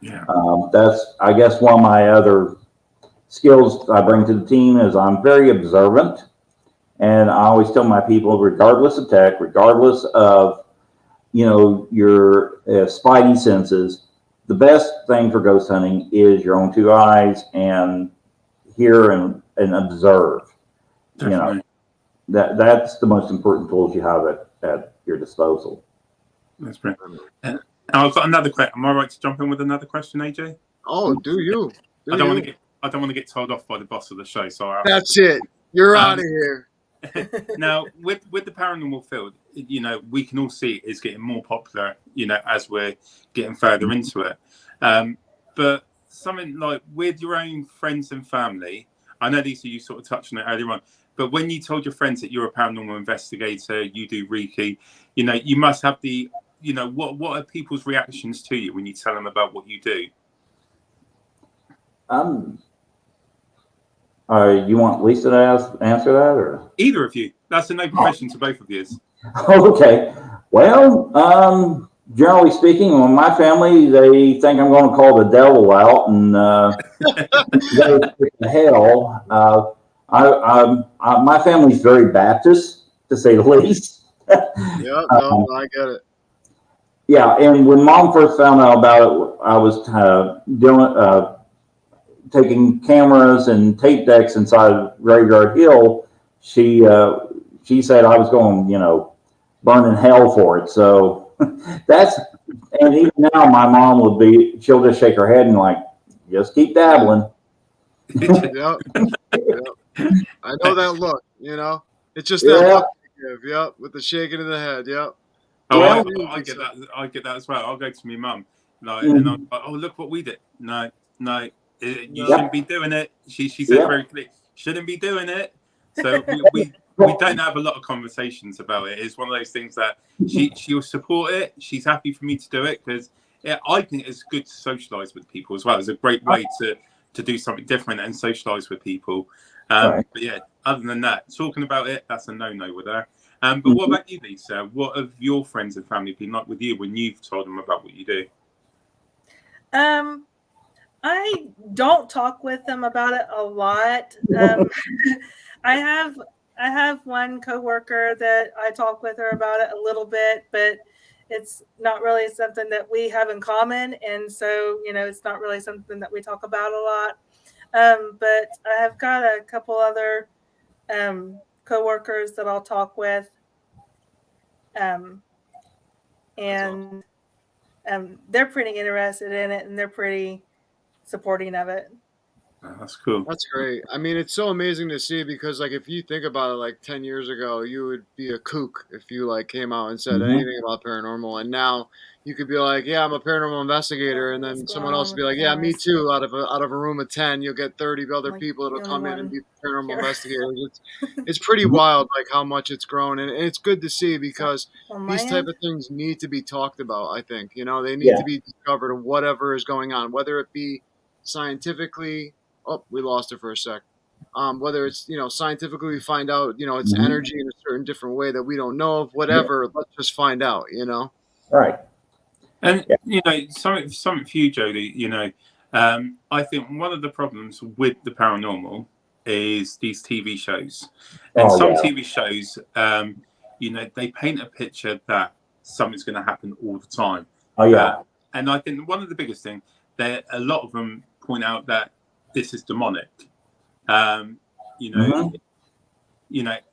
[SPEAKER 2] Yeah.
[SPEAKER 3] That's, I guess, one of my other skills I bring to the team is I'm very observant. And I always tell my people, regardless of tech, regardless of, you know, your spidey senses, the best thing for ghost hunting is your own two eyes and hear and observe.
[SPEAKER 2] Definitely.
[SPEAKER 3] You know, that's the most important tools you have at your disposal.
[SPEAKER 2] That's great. I've got another question. Am I right to jump in with another question, AJ?
[SPEAKER 1] Oh, do you?
[SPEAKER 2] I don't want to get told off by the boss of the show. So
[SPEAKER 1] that's it. You're out of here.
[SPEAKER 2] Now, with the paranormal field, you know, we can all see it's getting more popular, you know, as we're getting further into it. But something like with your own friends and family, I know, Lisa, you sort of touched on it earlier on, but when you told your friends that you're a paranormal investigator, you do Reiki, you know, you must have the, you know, what are people's reactions to you when you tell them about what you do?
[SPEAKER 3] You want Lisa to answer that, or
[SPEAKER 2] either of you? That's an open question to both of you.
[SPEAKER 3] Okay. Well, generally speaking, on my family, they think I'm going to call the devil out and go to hell. My family's very Baptist, to say the least.
[SPEAKER 1] Yeah, no, I get it.
[SPEAKER 3] Yeah, and when Mom first found out about it, I was taking cameras and tape decks inside Graveyard Hill. She said I was going, burn in hell for it. So that's, and even now my mom she'll just shake her head and like, just keep dabbling.
[SPEAKER 1] Yep. Yep. I know that look, It's just that
[SPEAKER 3] Yeah.
[SPEAKER 1] look you give, yep, with the shaking of the head, yep.
[SPEAKER 2] Oh,
[SPEAKER 3] Yeah.
[SPEAKER 2] I get that. I get that as well. I'll go to my mum, and
[SPEAKER 3] Mhm.
[SPEAKER 2] I'm like, "Oh, look what we did." No, you
[SPEAKER 1] No.
[SPEAKER 2] shouldn't be doing it. She says
[SPEAKER 3] Yep.
[SPEAKER 2] very clearly, shouldn't be doing it. So we don't have a lot of conversations about it. It's one of those things that she'll support it. She's happy for me to do it because I think it's good to socialise with people as well. It's a great way to do something different and socialise with people.
[SPEAKER 3] Right.
[SPEAKER 2] But yeah, other than that, talking about it, that's a no-no with her. But what about you, Lisa? What have your friends and family been like with you when you've told them about what you do?
[SPEAKER 4] I don't talk with them about it a lot. I have one coworker that I talk with her about it a little bit, but it's not really something that we have in common, and so it's not really something that we talk about a lot. But I have got a couple other coworkers that I'll talk with, and they're pretty interested in it, and they're pretty supporting of it.
[SPEAKER 2] Oh, that's cool.
[SPEAKER 1] That's great. I mean, it's so amazing to see because, like, if you think about it, like 10 years ago, you would be a kook if you like came out and said anything about paranormal, and now you could be like, "Yeah, I'm a paranormal investigator," and then someone else would be like, "Yeah, me too." Out of a room of 10, you'll get 30 other people that'll come in and be paranormal investigators. It's pretty wild, like how much it's grown, and it's good to see because these type of things need to be talked about. I think they need to be discovered of whatever is going on, whether it be scientifically. Oh, we lost it for a sec. Whether it's scientifically we find out it's energy in a certain different way that we don't know of, whatever. Let's just find out.
[SPEAKER 3] Right.
[SPEAKER 2] And something for you, Jody. I think one of the problems with the paranormal is these TV shows, and TV shows, they paint a picture that something's going to happen all the time.
[SPEAKER 3] Oh yeah.
[SPEAKER 2] And I think one of the biggest things that a lot of them point out that this is demonic.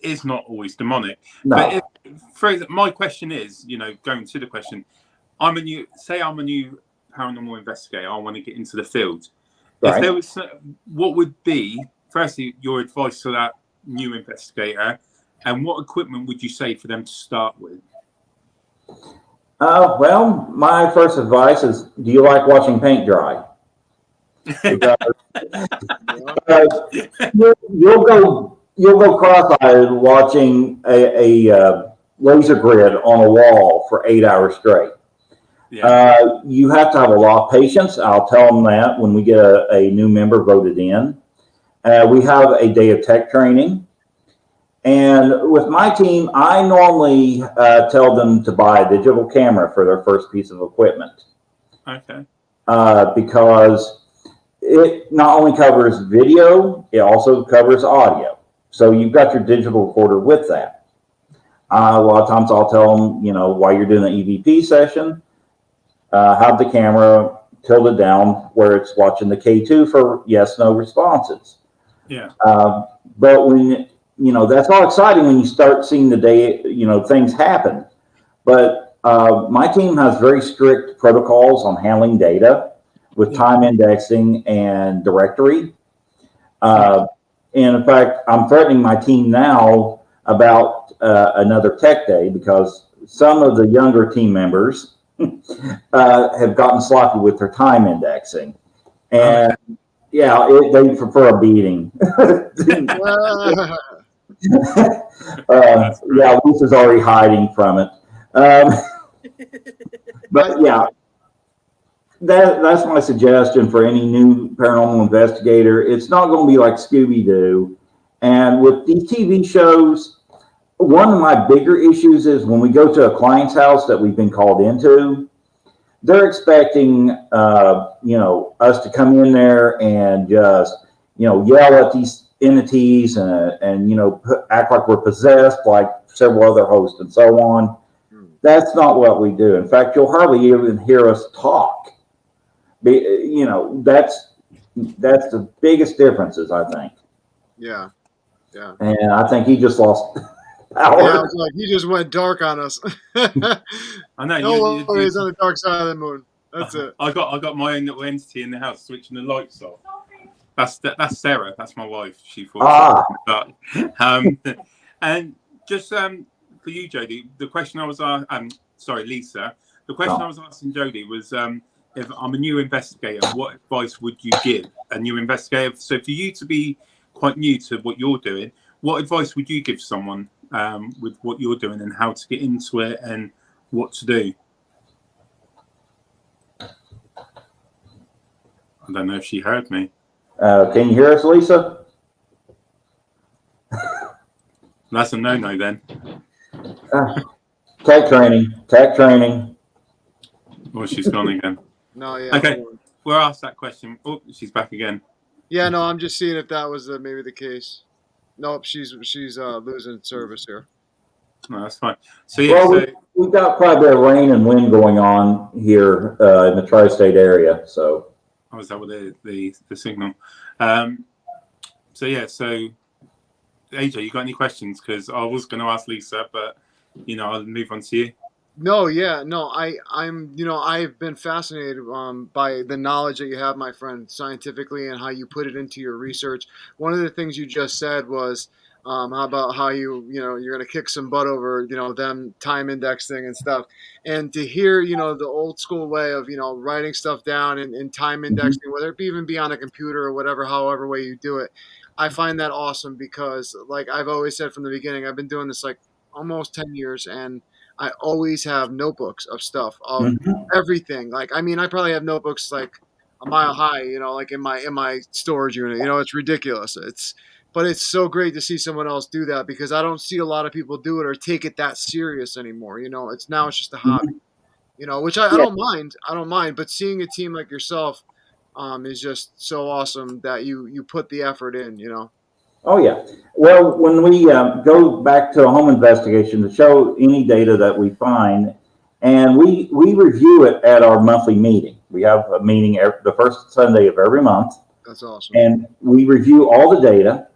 [SPEAKER 2] It's not always demonic.
[SPEAKER 3] No.
[SPEAKER 2] But my question is, going to the question, I'm a new paranormal investigator. I want to get into the field. Right. If there was, what would be, firstly, your advice to that new investigator, and what equipment would you say for them to start with?
[SPEAKER 3] Well, my first advice is: do you like watching paint dry? You'll go cross-eyed watching a laser grid on a wall for 8 hours straight. Yeah. You have to have a lot of patience. I'll tell them that when we get a new member voted in. We have a day of tech training. And with my team, I normally tell them to buy a digital camera for their first piece of equipment.
[SPEAKER 2] Okay.
[SPEAKER 3] Because it not only covers video, it also covers audio. So you've got your digital recorder with that. A lot of times I'll tell them, while you're doing the EVP session, have the camera tilted down where it's watching the K2 for yes, no responses.
[SPEAKER 2] Yeah.
[SPEAKER 3] But when, that's all exciting when you start seeing the day, things happen. But my team has very strict protocols on handling data with time indexing and directory. And in fact, I'm threatening my team now about another tech day because some of the younger team members have gotten sloppy with their time indexing. And they prefer a beating. Lisa's already hiding from it. But yeah, that's my suggestion for any new paranormal investigator. It's not going to be like Scooby-Doo. And with these TV shows, one of my bigger issues is when we go to a client's house that we've been called into, they're expecting, us to come in there and just, yell at these entities and act like we're possessed, like several other hosts and so on. That's not what we do. In fact, you'll hardly even hear us talk. That's the biggest differences, I think.
[SPEAKER 1] Yeah. Yeah.
[SPEAKER 3] And I think he just lost power.
[SPEAKER 1] Yeah, I was like, he just went dark on us.
[SPEAKER 2] I know.
[SPEAKER 1] No worries on the dark side of the moon. That's it.
[SPEAKER 2] I got my own little entity in the house, switching the lights off. That's Sarah. That's my wife. She thought. And just for you, Jody, the question I was sorry, Lisa. The question I was asking Jody was, if I'm a new investigator, what advice would you give a new investigator? So for you to be quite new to what you're doing, what advice would you give someone with what you're doing and how to get into it and what to do? I don't know if she heard me.
[SPEAKER 3] Can you hear us, Lisa?
[SPEAKER 2] That's a no-no then.
[SPEAKER 3] Tech training.
[SPEAKER 2] Oh, she's gone again.
[SPEAKER 1] No, yeah.
[SPEAKER 2] Okay, we'll ask that question. Oh, she's back again.
[SPEAKER 1] Yeah, no, I'm just seeing if that was maybe the case. Nope, she's losing service here.
[SPEAKER 2] No, that's fine. So yeah,
[SPEAKER 3] we've got quite a bit of rain and wind going on here in the tri-state area. So,
[SPEAKER 2] is that what the signal? So yeah, so AJ, you got any questions? Because I was going to ask Lisa, but I'll move on to you.
[SPEAKER 1] No, yeah, no, I've been fascinated by the knowledge that you have, my friend, scientifically, and how you put it into your research. One of the things you just said was how about how you're going to kick some butt over them time indexing and stuff, and to hear the old school way of writing stuff down and time indexing, whether it be even be on a computer or whatever, however way you do it. I find that awesome because, like I've always said from the beginning, I've been doing this like almost 10 years, and I always have notebooks of stuff of everything. Like, I mean, I probably have notebooks like a mile high, like in my storage unit. It's ridiculous. But it's so great to see someone else do that because I don't see a lot of people do it or take it that serious anymore. It's just a hobby. Which I don't mind. I don't mind. But seeing a team like yourself is just so awesome that you put the effort in.
[SPEAKER 3] Oh, yeah. Well, when we go back to a home investigation to show any data that we find, and we review it at our monthly meeting. We have a meeting the first Sunday of every month.
[SPEAKER 1] That's awesome.
[SPEAKER 3] And we review all the data.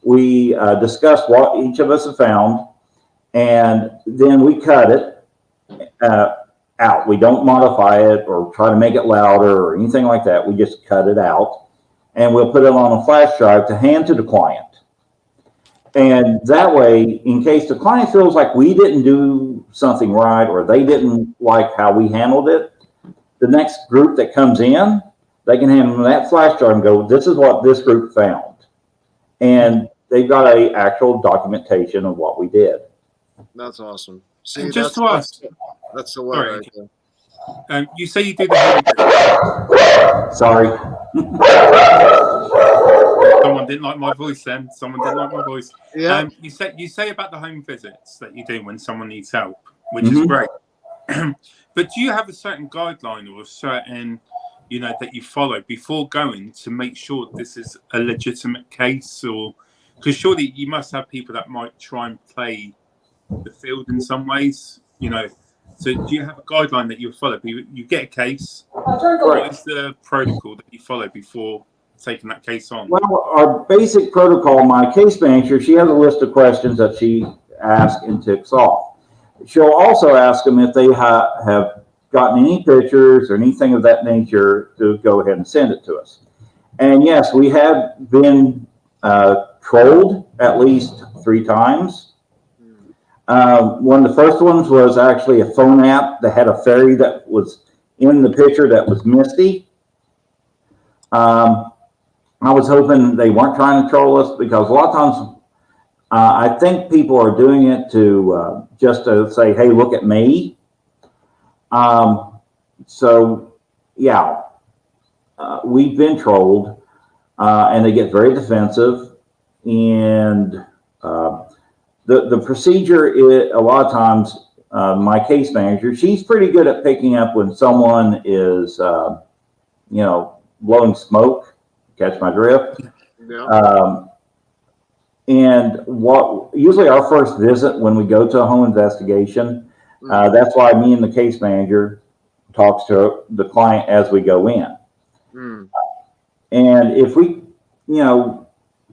[SPEAKER 3] We discuss what each of us have found, and then we cut it out. We don't modify it or try to make it louder or anything like that. We just cut it out, and we'll put it on a flash drive to hand to the client. And that way, in case the client feels like we didn't do something right or they didn't like how we handled it, the next group that comes in, they can hand them that flash drive and go, this is what this group found. And they've got a actual documentation of what we did.
[SPEAKER 1] That's awesome. See,
[SPEAKER 2] and just to ask,
[SPEAKER 1] that's the way right there.
[SPEAKER 2] You say you do the home visit.
[SPEAKER 3] Sorry.
[SPEAKER 2] Someone didn't like my voice then. Someone didn't like my voice.
[SPEAKER 1] Yeah.
[SPEAKER 2] You say about the home visits that you do when someone needs help, which is great. But do you have a certain guideline or a certain, that you follow before going to make sure this is a legitimate case? Or because surely you must have people that might try and play the field in some ways, So do you have a guideline that you follow? You get a case. What is the protocol that you follow before taking that case on?
[SPEAKER 3] Well, our basic protocol, my case manager, she has a list of questions that she asks and ticks off. She'll also ask them if they have gotten any pictures or anything of that nature to go ahead and send it to us. And yes, we have been trolled at least 3 times. One of the first ones was actually a phone app that had a fairy that was in the picture that was misty. I was hoping they weren't trying to troll us because a lot of times I think people are doing it to just to say, hey, look at me. So, yeah, we've been trolled and they get very defensive. And the procedure is a lot of times my case manager, she's pretty good at picking up when someone is, blowing smoke. Catch my drift. Yeah. And usually our first visit when we go to a home investigation, That's why me and the case manager talks to the client as we go in.
[SPEAKER 1] Mm.
[SPEAKER 3] And if we,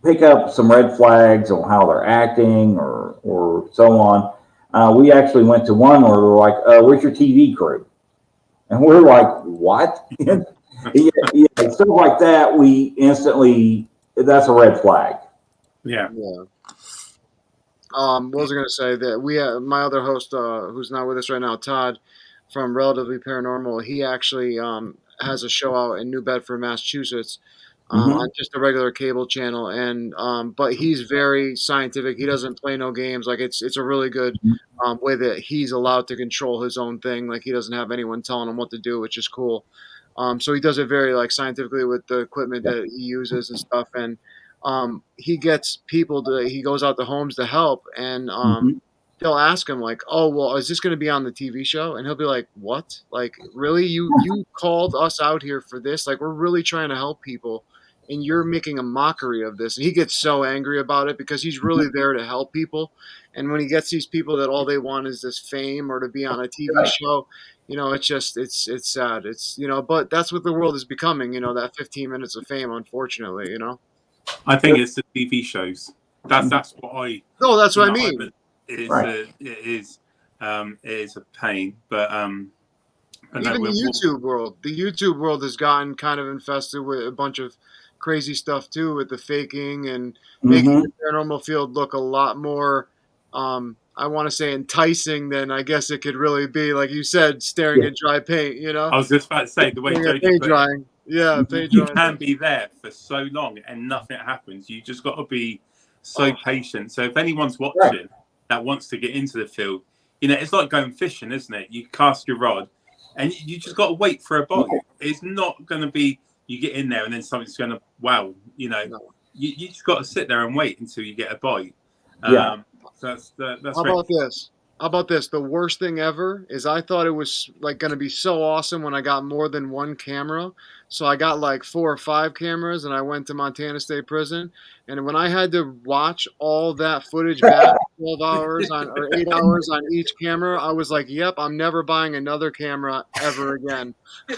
[SPEAKER 3] pick up some red flags on how they're acting or so on, we actually went to one where they're like, where's your TV crew? And we're like, what? Yeah, stuff like that, we instantly, that's a red flag.
[SPEAKER 2] Yeah.
[SPEAKER 1] What was I going to say? That we have my other host, who's not with us right now, Todd from Relatively Paranormal. He actually has a show out in New Bedford, Massachusetts, on just a regular cable channel, and but he's very scientific. He doesn't play no games. Like it's a really good way that he's allowed to control his own thing. Like he doesn't have anyone telling him what to do, which is cool. So he does it very like scientifically with the equipment that he uses and stuff, and he gets people to he goes out to homes to help, and they'll ask him like, oh well, is this going to be on the TV show? And he'll be like, what? Like really, you called us out here for this? Like we're really trying to help people, and you're making a mockery of this. And he gets so angry about it because he's really there to help people, and when he gets these people that all they want is this fame or to be on a TV show, it's just it's sad. It's but that's what the world is becoming, that 15 minutes of fame, unfortunately.
[SPEAKER 2] I think it's the TV shows. That's what I.
[SPEAKER 1] No, that's what I mean.
[SPEAKER 2] It is a pain, but
[SPEAKER 1] even the YouTube world has gotten kind of infested with a bunch of crazy stuff too, with the faking and making the paranormal field look a lot more, I want to say enticing than I guess it could really be. Like you said, staring at dry paint.
[SPEAKER 2] I was just about to say the way Jody
[SPEAKER 1] paint drying. Yeah, paint
[SPEAKER 2] you
[SPEAKER 1] drying.
[SPEAKER 2] can be there for so long and nothing happens. You just got to be so patient. So if anyone's watching that wants to get into the field, it's like going fishing, isn't it? You cast your rod and you just got to wait for a bite. It's not going to be you get in there and then something's going to you just got to sit there and wait until you get a bite. That's
[SPEAKER 1] How about this? The worst thing ever is I thought it was like going to be so awesome when I got more than one camera. So I got like 4 or 5 cameras, and I went to Montana State Prison. And when I had to watch all that footage back, 12 hours or 8 hours on each camera, I was like, "Yep, I'm never buying another camera ever again."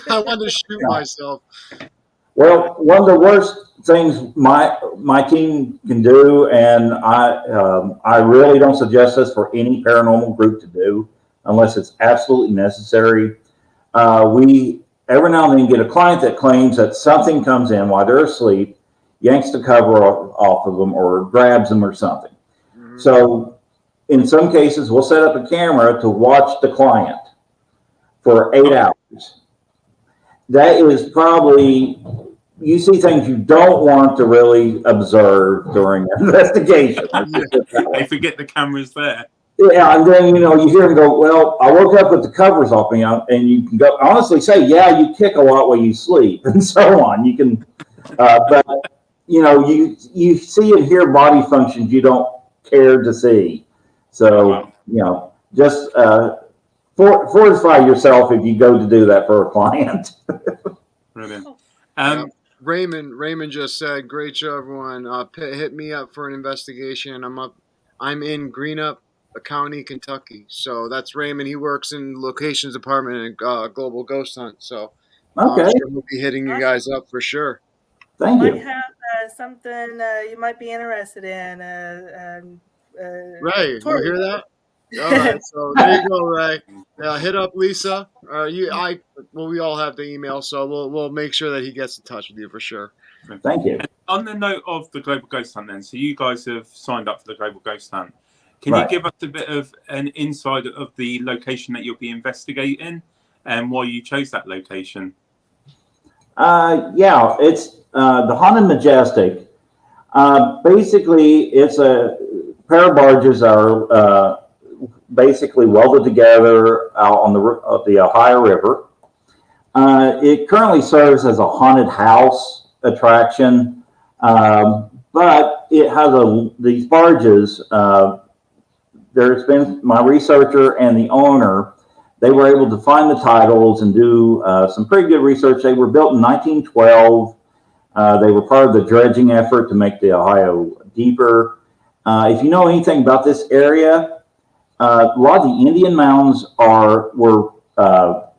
[SPEAKER 1] I wanted to shoot myself.
[SPEAKER 3] Well, one of the worst things my team can do, and I really don't suggest this for any paranormal group to do unless it's absolutely necessary. We every now and then get a client that claims that something comes in while they're asleep, yanks the cover off of them or grabs them or something. So in some cases, we'll set up a camera to watch the client for 8 hours. That is probably, you see things you don't want to really observe during an investigation.
[SPEAKER 2] They forget the camera's there.
[SPEAKER 3] Yeah, and then you hear them go, "Well, I woke up with the covers off me," and you can go honestly say, "Yeah, you kick a lot while you sleep," and so on. You can, but you see and hear body functions you don't care to see. So just fortify yourself if you go to do that for a client.
[SPEAKER 2] Brilliant.
[SPEAKER 1] Raymond just said, "Great show, everyone. Hit me up for an investigation. I'm in Greenup County, Kentucky." So that's Raymond. He works in locations department in Global Ghost Hunt. So I'm sure we'll be hitting you guys up for sure.
[SPEAKER 3] Thank you.
[SPEAKER 4] Might have something you might be interested in.
[SPEAKER 1] Ray, you hear that? All right, so there you go, Ray. Hit up Lisa. We all have the email, so we'll make sure that he gets in touch with you for sure.
[SPEAKER 3] Thank you.
[SPEAKER 2] And on the note of the Global Ghost Hunt, then, so you guys have signed up for the Global Ghost Hunt. Can you give us a bit of an insight of the location that you'll be investigating and why you chose that location?
[SPEAKER 3] It's the Haunted Majestic. Basically, it's a pair of barges are basically welded together out on the Ohio River. It currently serves as a haunted house attraction, but it has these barges. There's been my researcher and the owner. They were able to find the titles and do some pretty good research. They were built in 1912. They were part of the dredging effort to make the Ohio deeper. If you know anything about this area, a lot of the Indian mounds were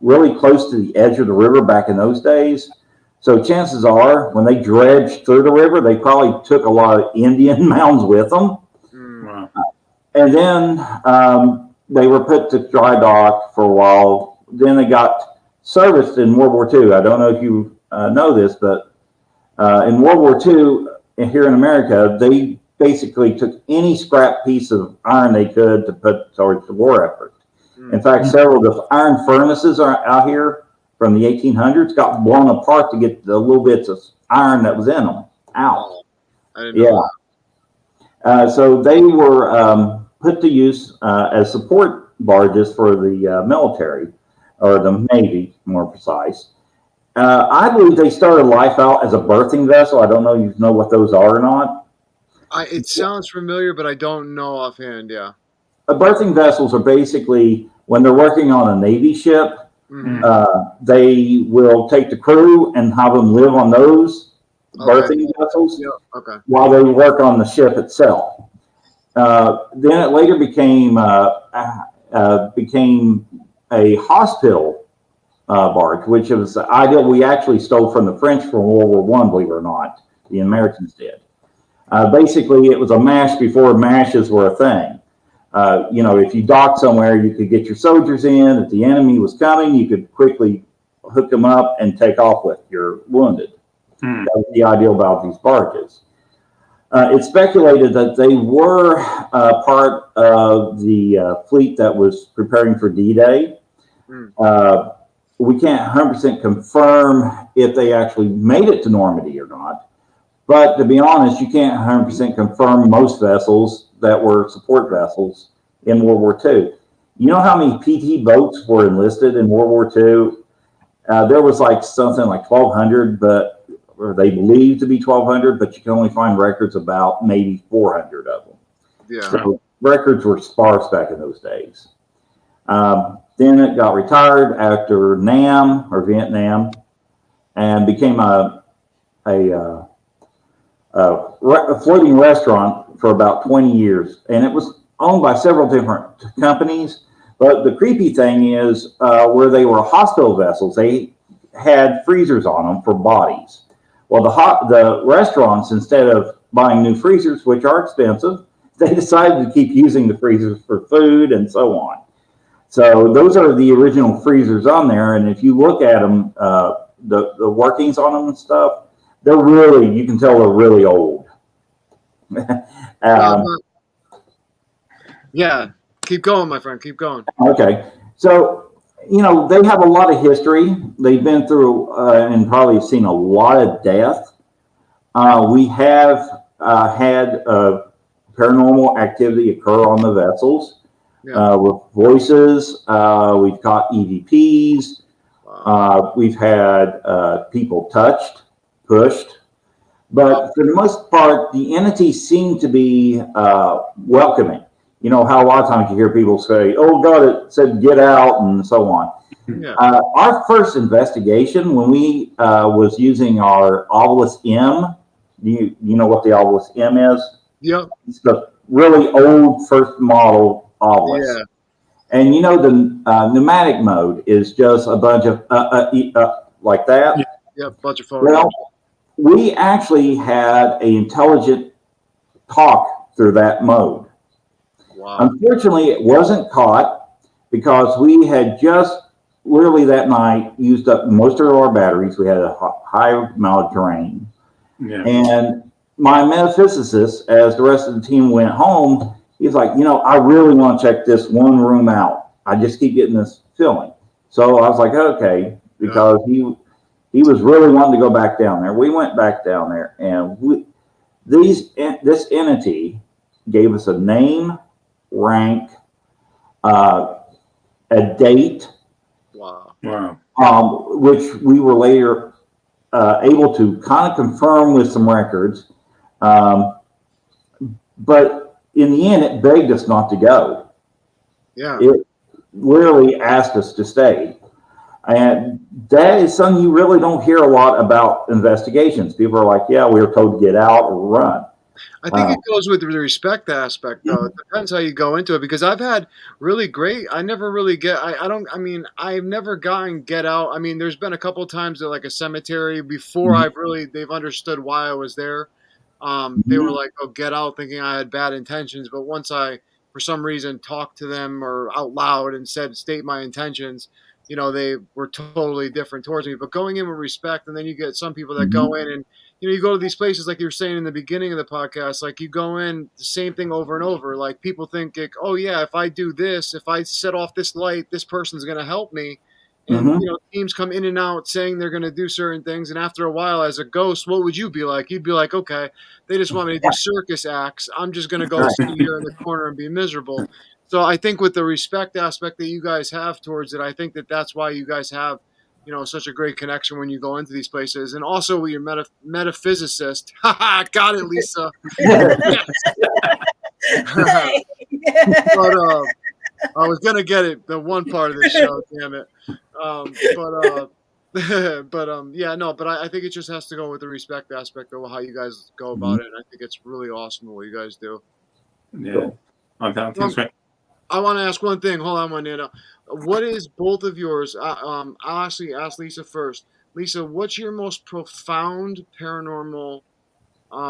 [SPEAKER 3] really close to the edge of the river back in those days. So chances are, when they dredged through the river, they probably took a lot of Indian mounds with them.
[SPEAKER 2] Wow.
[SPEAKER 3] And then they were put to dry dock for a while. Then they got serviced in World War II. I don't know if you know this, but in World War II, here in America, they basically took any scrap piece of iron they could to put towards the war effort. In fact, several of the iron furnaces are out here from the 1800s got blown apart to get the little bits of iron that was in them out.
[SPEAKER 1] I didn't know
[SPEAKER 3] that. So they were put to use as support barges for the military, or the Navy, more precise. I believe they started life out as a berthing vessel. I don't know if you know what those are or not.
[SPEAKER 1] It sounds familiar, but I don't know offhand. Yeah.
[SPEAKER 3] Berthing vessels are basically when they're working on a Navy ship, they will take the crew and have them live on those berthing vessels while they work on the ship itself. Then it later became a hospital barge, which was the idea we actually stole from the French from World War I, believe it or not. The Americans did. Basically, it was a MASH before MASHs were a thing. If you docked somewhere, you could get your soldiers in. If the enemy was coming, you could quickly hook them up and take off with your wounded. That was the idea about these barges. It's speculated that they were part of the fleet that was preparing for D-Day. We can't 100% confirm if they actually made it to Normandy or not. But to be honest, you can't 100% confirm most vessels that were support vessels in World War II. You know how many P.T. boats were enlisted in World War II? There was something like 1,200, or they believed to be 1,200, but you can only find records about maybe 400 of them.
[SPEAKER 1] Yeah.
[SPEAKER 3] So records were sparse back in those days. Then it got retired after Nam or Vietnam, and became a floating restaurant for about 20 years. And it was owned by several different companies. But the creepy thing is where they were hospital vessels, they had freezers on them for bodies. Well, the restaurants, instead of buying new freezers, which are expensive, they decided to keep using the freezers for food and so on. So those are the original freezers on there. And if you look at them, the workings on them and stuff, you can tell they're really old.
[SPEAKER 1] Yeah, keep going, my friend. Keep going.
[SPEAKER 3] Okay. So, they have a lot of history. They've been through and probably seen a lot of death. We have had paranormal activity occur on the vessels with voices. We've caught EVPs. We've had people touched, pushed. But for the most part, the entities seem to be welcoming. You know how a lot of times you hear people say, "Oh God, it said get out," and so on.
[SPEAKER 1] Yeah.
[SPEAKER 3] Our first investigation, when we was using our Obelisk M, you know what the Obelisk M is?
[SPEAKER 1] Yep.
[SPEAKER 3] It's the really old first model Obelisk.
[SPEAKER 1] Yeah.
[SPEAKER 3] And the pneumatic mode is just a bunch of like that.
[SPEAKER 1] Yep. Bunch of photos.
[SPEAKER 3] Well, we actually had an intelligent talk through that mode.
[SPEAKER 1] Wow.
[SPEAKER 3] Unfortunately, it wasn't caught because we had just literally that night used up most of our batteries. We had a high amount of drain.
[SPEAKER 2] Yeah.
[SPEAKER 3] And my metaphysicist, as the rest of the team went home, he's like, I really want to check this one room out. I just keep getting this feeling. So I was like, okay, because he was really wanting to go back down there. We went back down there, and this entity gave us a name, rank, a date.
[SPEAKER 1] Wow.
[SPEAKER 3] Which we were later able to kind of confirm with some records. But in the end, it begged us not to go.
[SPEAKER 1] Yeah.
[SPEAKER 3] It literally asked us to stay. And that is something you really don't hear a lot about investigations. People are like, yeah, we were told to get out or run.
[SPEAKER 1] I think it goes with the respect aspect, though. It depends how you go into it because I've had really great. I never really get. I don't. I mean, I've never gotten Get Out. I mean, there's been a couple of times at like a cemetery before they've understood why I was there. They were like, "Oh, Get Out," thinking I had bad intentions. But once I, for some reason, talked to them or out loud and state my intentions, they were totally different towards me. But going in with respect, and then you get some people that go in and you go to these places like you were saying in the beginning of the podcast, like you go in the same thing over and over. Like people think, like, oh yeah, if I do this, if I set off this light, this person's going to help me. And teams come in and out saying they're going to do certain things, and after a while, as a ghost, what would you be like? You'd be like, okay, they just want me to do circus acts. I'm just going to go sit here in the corner and be miserable. So I think with the respect aspect that you guys have towards it, I think that's why you guys have such a great connection when you go into these places. And also with your metaphysicist. Got it, Lisa. But I was going to get it, the one part of this show, damn it. But I think it just has to go with the respect aspect of how you guys go about it. And I think it's really awesome what you guys do.
[SPEAKER 2] Yeah.
[SPEAKER 1] I want to ask one thing. Hold on, Juanita. What is both of yours? I'll actually ask Lisa first. Lisa, what's your most profound paranormal?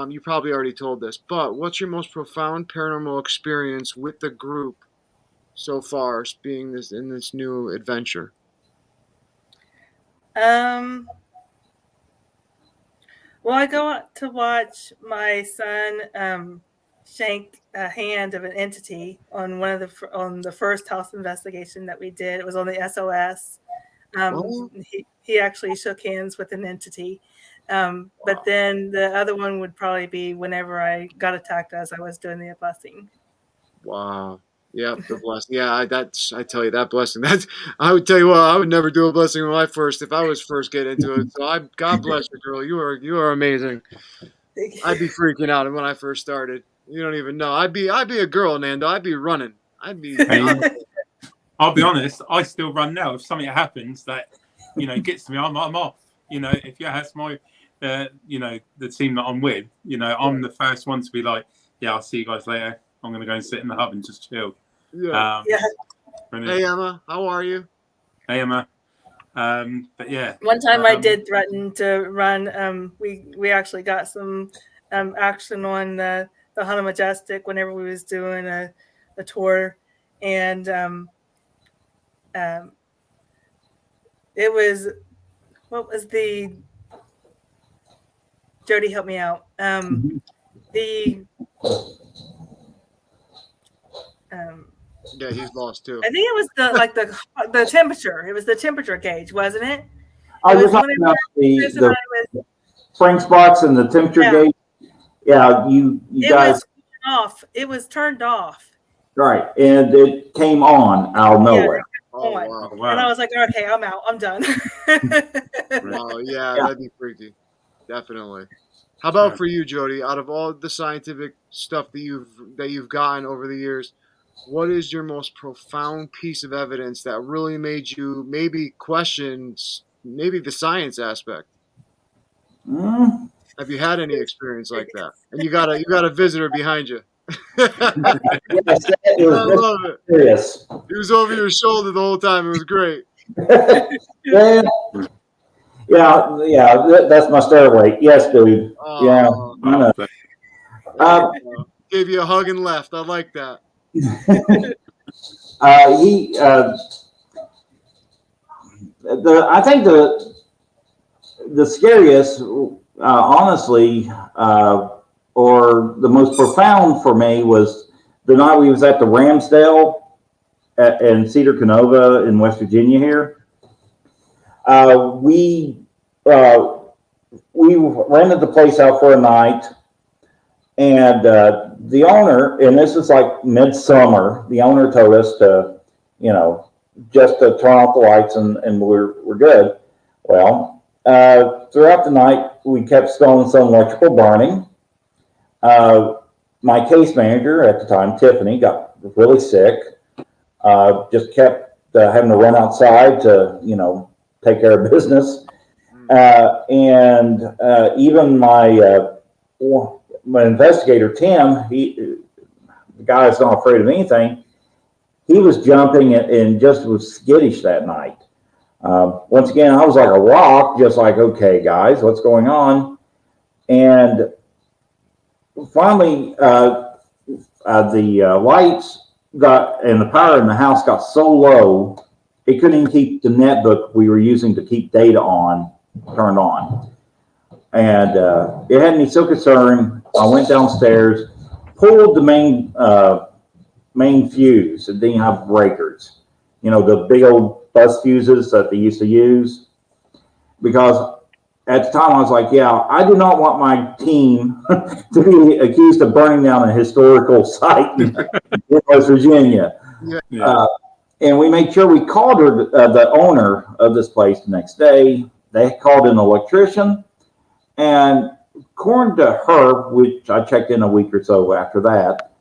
[SPEAKER 1] You probably already told this, but what's your most profound paranormal experience with the group so far, being in this new adventure?
[SPEAKER 4] Well, I go out to watch my son shank a hand of an entity on on the first house investigation that we did. It was on the SOS. He actually shook hands with an entity. But then the other one would probably be whenever I got attacked as I was doing the blessing.
[SPEAKER 1] Wow. Yeah, the blessing. Yeah, I tell you that blessing. I would tell you what, I would never do a blessing if I was first getting into it. So God bless you, girl. You are amazing. I'd be freaking out when I first started. You don't even know. I'd be a girl, Nando. I'd be running.
[SPEAKER 2] I'll be honest. I still run now. If something happens that gets to me, I'm off. If you ask my the team that I'm with, I'm the first one to be like, yeah, I'll see you guys later. I'm gonna go and sit in the hub and just chill.
[SPEAKER 1] Yeah. Hey Emma, how are you?
[SPEAKER 2] Hey Emma. But yeah.
[SPEAKER 4] One time I did threaten to run. We actually got some action on the Haunted Majestic whenever we was doing a tour, and it was Jody, help me out.
[SPEAKER 1] Yeah, he's lost too.
[SPEAKER 4] I think it was the temperature. It was the temperature gauge, wasn't it?
[SPEAKER 3] You're talking about the spring spots and the temperature gauge. Yeah, you guys.
[SPEAKER 4] It was turned off.
[SPEAKER 3] Right, and it came on out of nowhere.
[SPEAKER 1] Wow.
[SPEAKER 4] And I was like, okay, I'm out. I'm done.
[SPEAKER 1] Wow, that'd be freaky. Definitely. How about for you, Jody? Out of all the scientific stuff that you've gotten over the years, what is your most profound piece of evidence that really made you maybe question the science aspect? Have you had any experience like that? And you got a visitor behind you.
[SPEAKER 3] Yes, it was
[SPEAKER 1] I love it.
[SPEAKER 3] Serious.
[SPEAKER 1] He was over your shoulder the whole time. It was great.
[SPEAKER 3] Yeah. That's my stairway. Yes, dude. Yeah.
[SPEAKER 1] Gave you a hug and left. I like that.
[SPEAKER 3] I think the scariest, honestly, or the most profound for me was the night we was at the Ramsdale in Cedar Canova in West Virginia here. We rented the place out for a night, and the owner, and this is like midsummer, the owner told us to, just to turn off the lights and we're good. Well, throughout the night, we kept smelling some electrical burning. My case manager at the time, Tiffany, got really sick. Just kept having to run outside to, take care of business. And even my my investigator Tim, the guy that's not afraid of anything, he was jumping and just was skittish that night. Once again, I was like a rock, just like, okay, guys, what's going on? And finally, the lights got and the power in the house got so low, it couldn't even keep the netbook we were using to keep data on turned on. And it had me so concerned. I went downstairs, pulled the main fuse. It didn't have breakers. You know, the big old bus fuses that they used to use. Because at the time I was like, yeah, I do not want my team to be accused of burning down a historical site in West Virginia.
[SPEAKER 1] Yeah.
[SPEAKER 3] And we made sure we called her, the owner of this place the next day. They called an electrician. And according to her, which I checked in a week or so after that,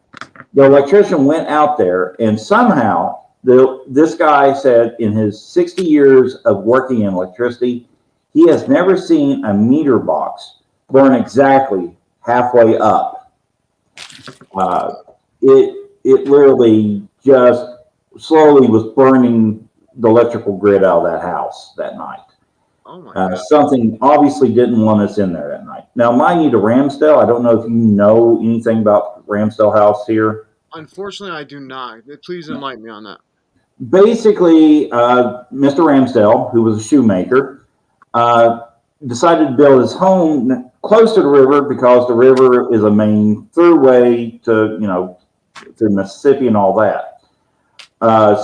[SPEAKER 3] the electrician went out there and somehow this guy said in his 60 years of working in electricity, he has never seen a meter box burn exactly halfway up. It literally just slowly was burning the electrical grid out of that house that night.
[SPEAKER 1] Oh my God.
[SPEAKER 3] Something obviously didn't want us in there that night. Now, mind you, to Ramsdale, I don't know if you know anything about Ramsdale House here.
[SPEAKER 1] Unfortunately, I do not. Please enlighten me on that.
[SPEAKER 3] Basically, Mr. Ramsdale, who was a shoemaker, decided to build his home close to the river because the river is a main throughway to, you know, to Mississippi and all that.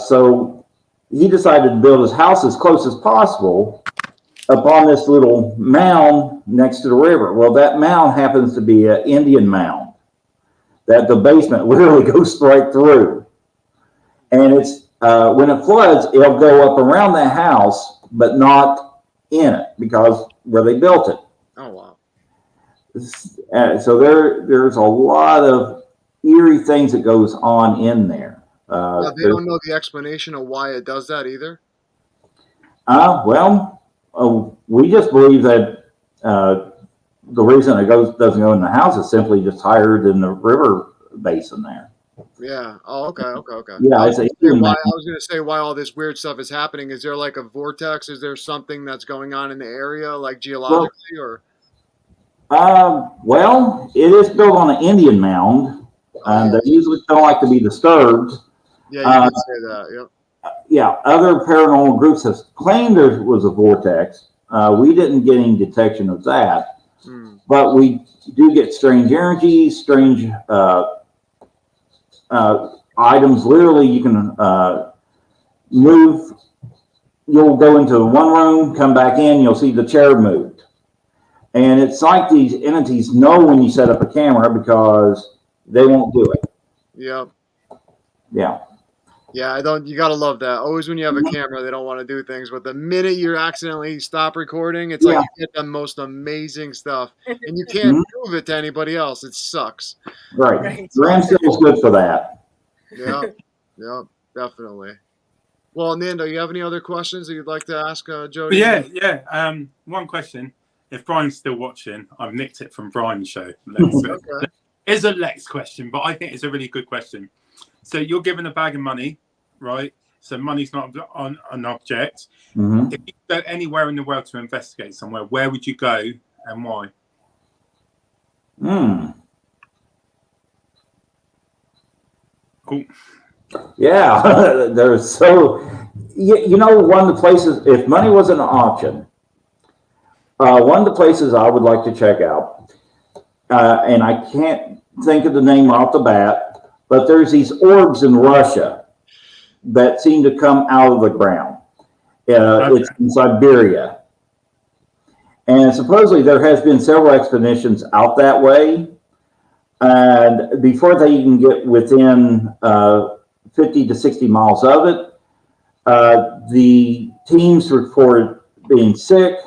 [SPEAKER 3] So he decided to build his house as close as possible upon this little mound next to the river. Well, that mound happens to be an Indian mound that the basement literally goes right through. And it's when it floods, it'll go up around that house, but not in it because where they built it.
[SPEAKER 1] Oh, wow.
[SPEAKER 3] So there's a lot of eerie things that goes on in there.
[SPEAKER 1] They don't know the explanation of why it does that either?
[SPEAKER 3] We just believe that the reason it doesn't go in the house is simply just higher than the river basin there.
[SPEAKER 1] Yeah. Oh, okay.
[SPEAKER 3] Yeah,
[SPEAKER 1] I was going to say why all this weird stuff is happening. Is there like a vortex? Is there something that's going on in the area, like geologically, or?
[SPEAKER 3] Well, it is built on an Indian mound, and they usually don't like to be disturbed.
[SPEAKER 1] Yeah, you did say that. Yep.
[SPEAKER 3] Yeah, other paranormal groups have claimed there was a vortex. We didn't get any detection of that, but we do get strange energies, strange items. Literally, you can move. You'll go into one room, come back in, you'll see the chair moved. And it's like these entities know when you set up a camera because they won't do it.
[SPEAKER 1] Yep.
[SPEAKER 3] Yeah.
[SPEAKER 1] Yeah, you gotta love that. Always when you have a camera, they don't want to do things, but the minute you accidentally stop recording, it's like you get the most amazing stuff, and you can't prove it to anybody else. It sucks.
[SPEAKER 3] Right. Ramsdale's good for that.
[SPEAKER 1] Yep, definitely. Well, Nando, you have any other questions that you'd like to ask Jody?
[SPEAKER 2] Yeah. One question. If Brian's still watching, I've nicked it from Brian's show. Okay. It's a Lex question, but I think it's a really good question. So you're given a bag of money, right? So money's not an object. If you go anywhere in the world to investigate somewhere, where would you go and why? Cool.
[SPEAKER 3] Yeah, there's so, you know, one of the places, if money was an option, one of the places I would like to check out, and I can't think of the name off the bat, but there's these orbs in Russia that seem to come out of the ground. It's in Siberia. And supposedly there has been several expeditions out that way. And before they even get within 50 to 60 miles of it, the teams report being sick,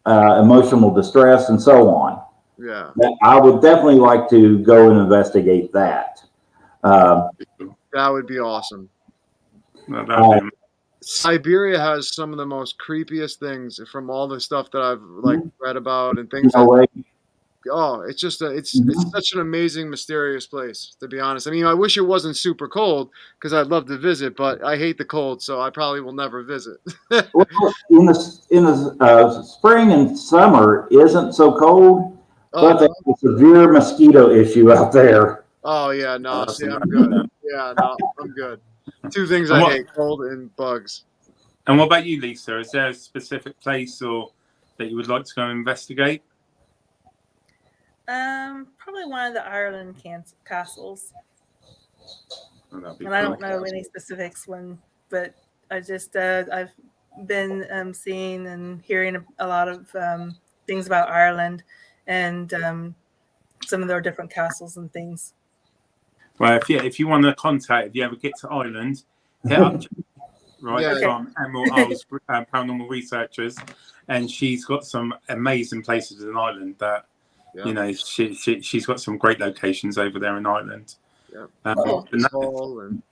[SPEAKER 3] emotional distress, and so on.
[SPEAKER 1] Yeah.
[SPEAKER 3] I would definitely like to go and investigate that.
[SPEAKER 1] That would be awesome. Siberia has some of the most creepiest things from all the stuff that I've read about and things. Oh, it's just it's
[SPEAKER 3] Mhm.
[SPEAKER 1] such an amazing, mysterious place, to be honest. I mean, I wish it wasn't super cold because I'd love to visit, but I hate the cold, so I probably will never visit.
[SPEAKER 3] Well, in the spring and summer isn't so cold,
[SPEAKER 1] Oh,
[SPEAKER 3] but
[SPEAKER 1] no?
[SPEAKER 3] there's a severe mosquito issue out there.
[SPEAKER 1] Oh, yeah, no,
[SPEAKER 2] That's
[SPEAKER 1] see,
[SPEAKER 2] a
[SPEAKER 1] I'm
[SPEAKER 2] nightmare.
[SPEAKER 1] good.
[SPEAKER 2] That.
[SPEAKER 1] Yeah, no, I'm good. 2 things
[SPEAKER 2] And
[SPEAKER 1] I
[SPEAKER 2] what
[SPEAKER 1] hate, cold and bugs.
[SPEAKER 2] and what about you, Lisa? Is there a specific place or that you would like to go and investigate?
[SPEAKER 4] Probably one of the Ireland castles,
[SPEAKER 2] Oh, that'd be
[SPEAKER 4] and I
[SPEAKER 2] cool.
[SPEAKER 4] don't know any specifics when, but I've been seeing and hearing a lot of things about Ireland and some of their different castles and things.
[SPEAKER 2] Well, if you want to contact, if you ever get to Ireland, hit up right
[SPEAKER 1] Yeah,
[SPEAKER 4] Okay.
[SPEAKER 2] from Emerald Isles Paranormal Researchers, and she's got some amazing places in Ireland that
[SPEAKER 1] yeah,
[SPEAKER 2] she's got some great locations over there in Ireland.
[SPEAKER 1] yeah.
[SPEAKER 4] Cool.
[SPEAKER 1] Loftus Hall and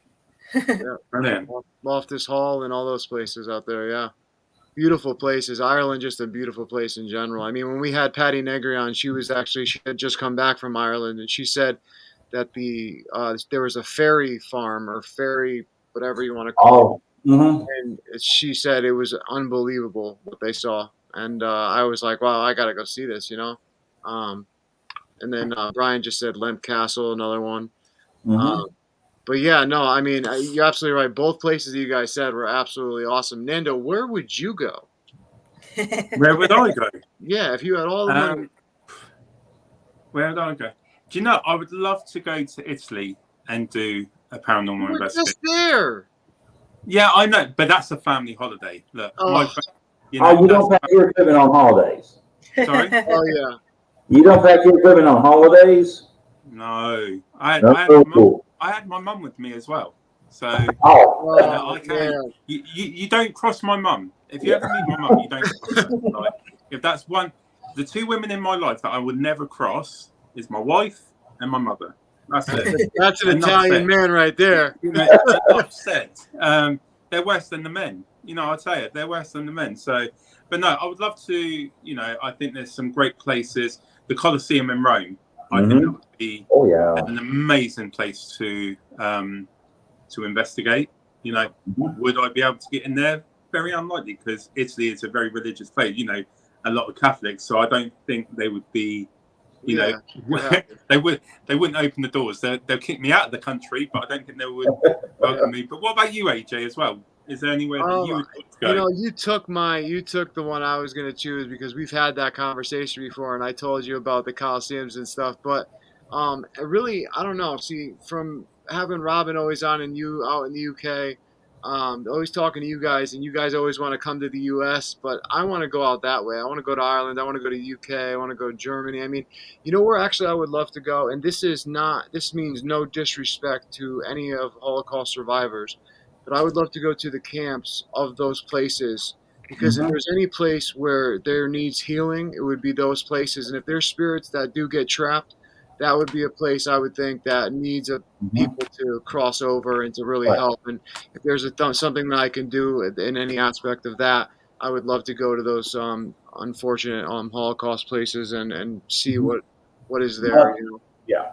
[SPEAKER 1] yeah,
[SPEAKER 2] Brilliant.
[SPEAKER 1] Loftus Hall and all those places out there, yeah. Beautiful places. Ireland, just a beautiful place in general. I mean, when we had Patty Negri on, she had just come back from Ireland, and she said that there was a fairy farm or fairy whatever you want to call it,
[SPEAKER 3] Oh, hmm
[SPEAKER 1] and she said it was unbelievable what they saw, and I was like, wow, I gotta go see this, you know. Um, and then Brian just said Lemp Castle, another one.
[SPEAKER 3] hmm
[SPEAKER 1] Um, but yeah, no, I mean, you're absolutely right. Both places that you guys said were absolutely awesome. Nando, where would you go?
[SPEAKER 2] Where would I go?
[SPEAKER 1] Yeah, if you had all the money.
[SPEAKER 2] Um, where would I go? Do you know? I would love to go to Italy and do a
[SPEAKER 1] You
[SPEAKER 2] paranormal
[SPEAKER 1] were
[SPEAKER 2] investigation.
[SPEAKER 1] just there.
[SPEAKER 2] Yeah, I know, but that's a family holiday. Look,
[SPEAKER 1] Oh,
[SPEAKER 3] Oh, you
[SPEAKER 2] that's
[SPEAKER 3] don't pack your equipment on holidays.
[SPEAKER 2] sorry.
[SPEAKER 1] oh yeah.
[SPEAKER 3] You don't pack your equipment on holidays?
[SPEAKER 2] No,
[SPEAKER 3] No.
[SPEAKER 2] I had my mum with me as well. So
[SPEAKER 3] Oh,
[SPEAKER 1] Oh
[SPEAKER 2] I can't.
[SPEAKER 1] man.
[SPEAKER 2] You don't cross my mum. If you
[SPEAKER 3] yeah.
[SPEAKER 2] ever meet my mum, you don't cross her. Like if that's one, the 2 women in my life that I would never cross is my wife and my mother. That's it.
[SPEAKER 1] That's an
[SPEAKER 2] Enough
[SPEAKER 1] Italian
[SPEAKER 2] said.
[SPEAKER 1] man right there.
[SPEAKER 2] You know, enough said. They're worse than the men. You know, I'll tell you, they're worse than the men. So, but no, I would love to. You know, I think there's some great places. The Colosseum in Rome. I think that
[SPEAKER 3] hmm
[SPEAKER 2] would be
[SPEAKER 3] Oh, yeah.
[SPEAKER 2] an amazing place to investigate. You know,
[SPEAKER 3] Mhm.
[SPEAKER 2] would I be able to get in there? Very unlikely because Italy is a very religious place. You know, a lot of Catholics, so I don't think they would be. You know,
[SPEAKER 1] Yeah, could happen.
[SPEAKER 2] they wouldn't open the doors. They'll kick me out of the country, but I don't think they would
[SPEAKER 1] Yeah.
[SPEAKER 2] welcome me. But what about you, AJ, as well? Is there anywhere that
[SPEAKER 1] Um,
[SPEAKER 2] you would like to
[SPEAKER 1] you
[SPEAKER 2] go?
[SPEAKER 1] know, you took the one I was gonna choose because we've had that conversation before, and I told you about the Colosseums and stuff. But really, I don't know. See, from having Robin always on and you out in the UK, always talking to you guys, and you guys always want to come to the US, but I want to go out that way. I want to go to Ireland. I want to go to UK. I want to go to Germany. I mean, you know where actually I would love to go, and this means no disrespect to any of Holocaust survivors, but I would love to go to the camps of those places because if
[SPEAKER 3] hmm
[SPEAKER 1] there's any place where there needs healing, it would be those places. And if there's spirits that do get trapped, that would be a place I would think that needs a
[SPEAKER 3] hmm
[SPEAKER 1] people to cross over and to really
[SPEAKER 3] Right.
[SPEAKER 1] help. And if there's something that I can do in any aspect of that, I would love to go to those unfortunate Holocaust places and see
[SPEAKER 3] hmm
[SPEAKER 1] what is there. You know.
[SPEAKER 3] Yeah.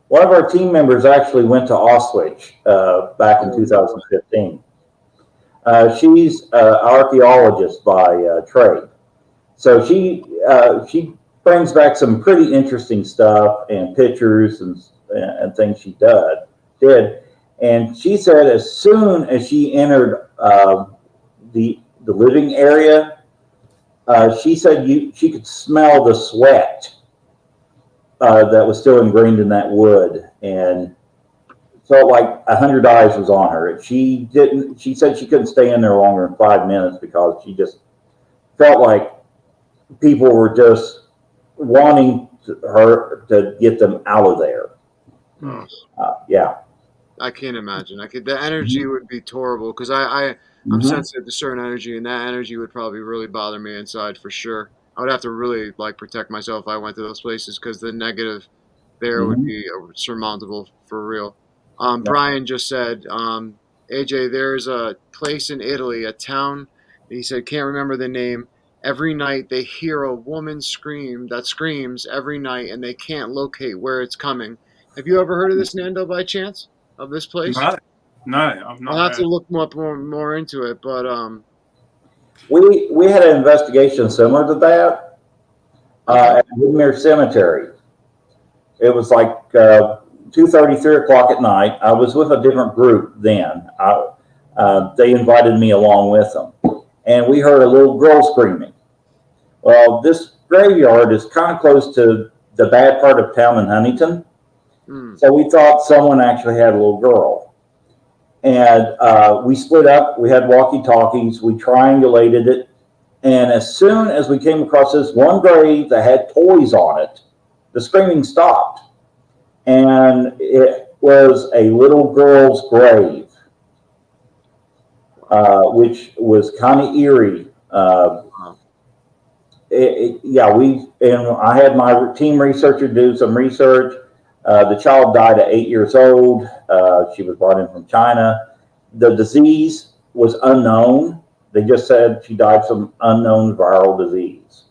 [SPEAKER 3] One of our team members actually went to Auschwitz back in
[SPEAKER 1] Oh no way.
[SPEAKER 3] 2015. She's an archaeologist by trade. So she brings back some pretty interesting stuff and pictures and things she did. And she said as soon as she entered the living area, she said she could smell the sweat that was still ingrained in that wood, and felt like 100 eyes was on her. She didn't. She said she couldn't stay in there longer than 5 minutes because she just felt like people were just wanting her to get them out of there.
[SPEAKER 1] Oh,
[SPEAKER 3] Yeah.
[SPEAKER 1] I can't imagine. I could. The energy
[SPEAKER 3] hmm
[SPEAKER 1] would be horrible because I'm
[SPEAKER 3] hmm
[SPEAKER 1] sensitive to certain energy, and that energy would probably really bother me inside for sure. I would have to really like protect myself if I went to those places because the negative there would
[SPEAKER 3] hmm
[SPEAKER 1] be surmountable for real.
[SPEAKER 3] Yeah.
[SPEAKER 1] Brian just said, AJ, there's a place in Italy, a town. He said can't remember the name. every night they hear a woman scream that screams every night, and they can't locate where it's coming. Have you ever heard of this, Nando, by chance, of this place?
[SPEAKER 2] No, no, I've
[SPEAKER 1] I'll
[SPEAKER 2] not
[SPEAKER 1] have to
[SPEAKER 2] heard.
[SPEAKER 1] look more into it, but
[SPEAKER 3] We had an investigation similar to that
[SPEAKER 1] okay.
[SPEAKER 3] at Woodmere Cemetery. It was like 2:30, 3 o'clock at night. I was with a different group then. They invited me along with them, and we heard a little girl screaming. Well, this graveyard is kind of close to the bad part of town in Huntington,
[SPEAKER 1] Mm.
[SPEAKER 3] so we thought someone actually had a little girl. And we split up. We had walkie-talkies. We triangulated it. And as soon as we came across this one grave that had toys on it, the screaming stopped. And it was a little girl's grave, which was kind of eerie. I had my team researcher do some research. The child died at 8 years old. She was brought in from China. The disease was unknown. They just said she died from unknown viral disease.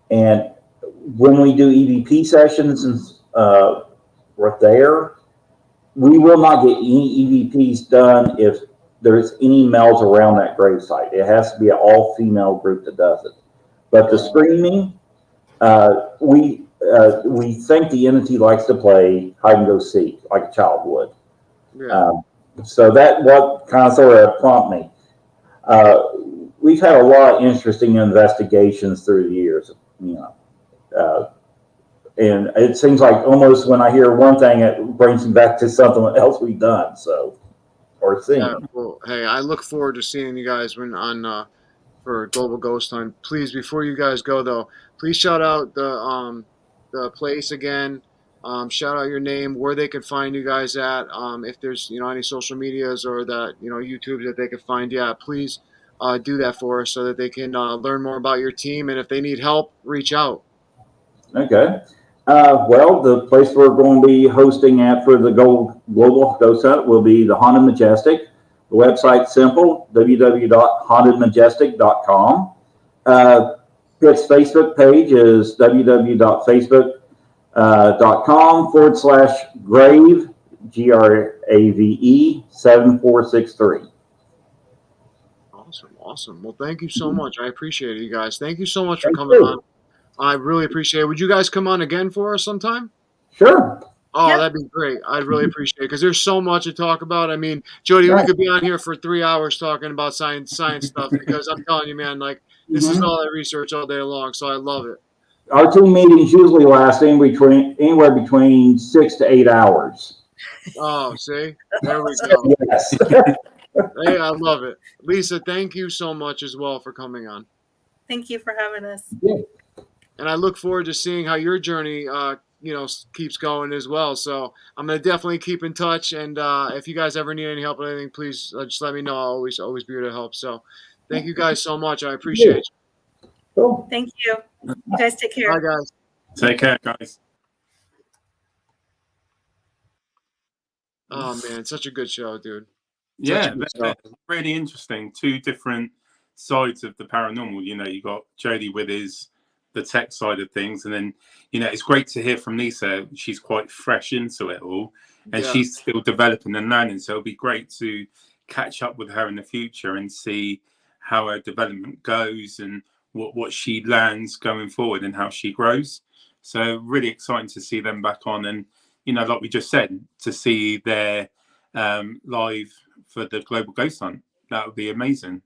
[SPEAKER 3] And when we do EVP sessions right there, we will not get any EVPs done if there's any males around that gravesite. It has to be an all-female group that does it. But the screaming, we think the entity likes to play hide and go seek like a child would.
[SPEAKER 1] Yeah.
[SPEAKER 3] So that what kind of sort of prompted me. We've had a lot of interesting investigations through the years, and it seems like almost when I hear one thing, it brings me back to something else we've done. So, or seen.
[SPEAKER 1] Yeah, well, hey, I look forward to seeing you guys when on for Global Ghost Hunt. Please, before you guys go though, please shout out the place again. Shout out your name, where they can find you guys at. If there's any social medias or that YouTube that they can find you at, please do that for us so that they can learn more about your team. And if they need help, reach out.
[SPEAKER 3] Okay. Well, the place we're going to be hosting at for the Global Ghost Hunt will be the Haunted Majestic. The website's simple, www.hauntedmajestic.com. Its Facebook page is www.facebook.com/grave, GRAVE 7463.
[SPEAKER 1] Awesome. Well, thank you so much. I appreciate it, you guys. Thank you so much for coming on. I really appreciate it. Would you guys come on again for us sometime?
[SPEAKER 3] Sure.
[SPEAKER 1] Oh,
[SPEAKER 4] Yep.
[SPEAKER 1] that'd be great. I'd really appreciate it because there's so much to talk about. I mean, Jody, we could be on here for 3 hours talking about science stuff because I'm telling you, man, like this is all I research all day long, so I love it.
[SPEAKER 3] Our team meetings usually last anywhere between 6 to 8 hours.
[SPEAKER 1] Oh, see? There we go.
[SPEAKER 3] Yes.
[SPEAKER 1] Hey, I love it. Lisa, thank you so much as well for coming on.
[SPEAKER 4] Thank you for having us.
[SPEAKER 1] And I look forward to seeing how your journey keeps going as well. So I'm gonna definitely keep in touch. And if you guys ever need any help with anything, please just let me know. I'll always be here to help. So thank you guys so much. I appreciate it.
[SPEAKER 3] Cool.
[SPEAKER 4] Thank you. You guys take care.
[SPEAKER 1] Bye, guys.
[SPEAKER 2] Take care, guys.
[SPEAKER 1] Oh man, such a good show, dude.
[SPEAKER 2] Yeah, they're really interesting. Two different sides of the paranormal. You got Jody with the tech side of things, and then it's great to hear from Lisa. She's quite fresh into it all, and she's still developing and learning. So it'll be great to catch up with her in the future and see how her development goes and what she learns going forward and how she grows. So really exciting to see them back on, and like we just said, to see their live for the Global Ghost Hunt. That would be amazing.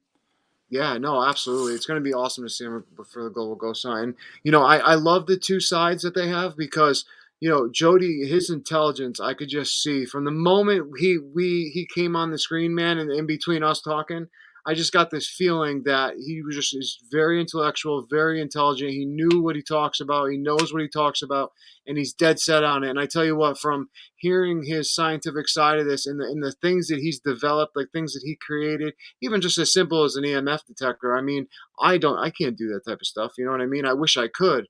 [SPEAKER 1] Yeah, no, absolutely. It's going to be awesome to see him for the Global Ghost Hunt. And, I love the two sides that they have because, Jody, his intelligence, I could just see from the moment he came on the screen, man, and in between us talking, I just got this feeling that he is very intellectual, very intelligent. He knew what he talks about. He knows what he talks about, and he's dead set on it. And I tell you what, from hearing his scientific side of this and the things that he's developed, like things that he created, even just as simple as an EMF detector. I mean, I can't do that type of stuff. You know what I mean? I wish I could,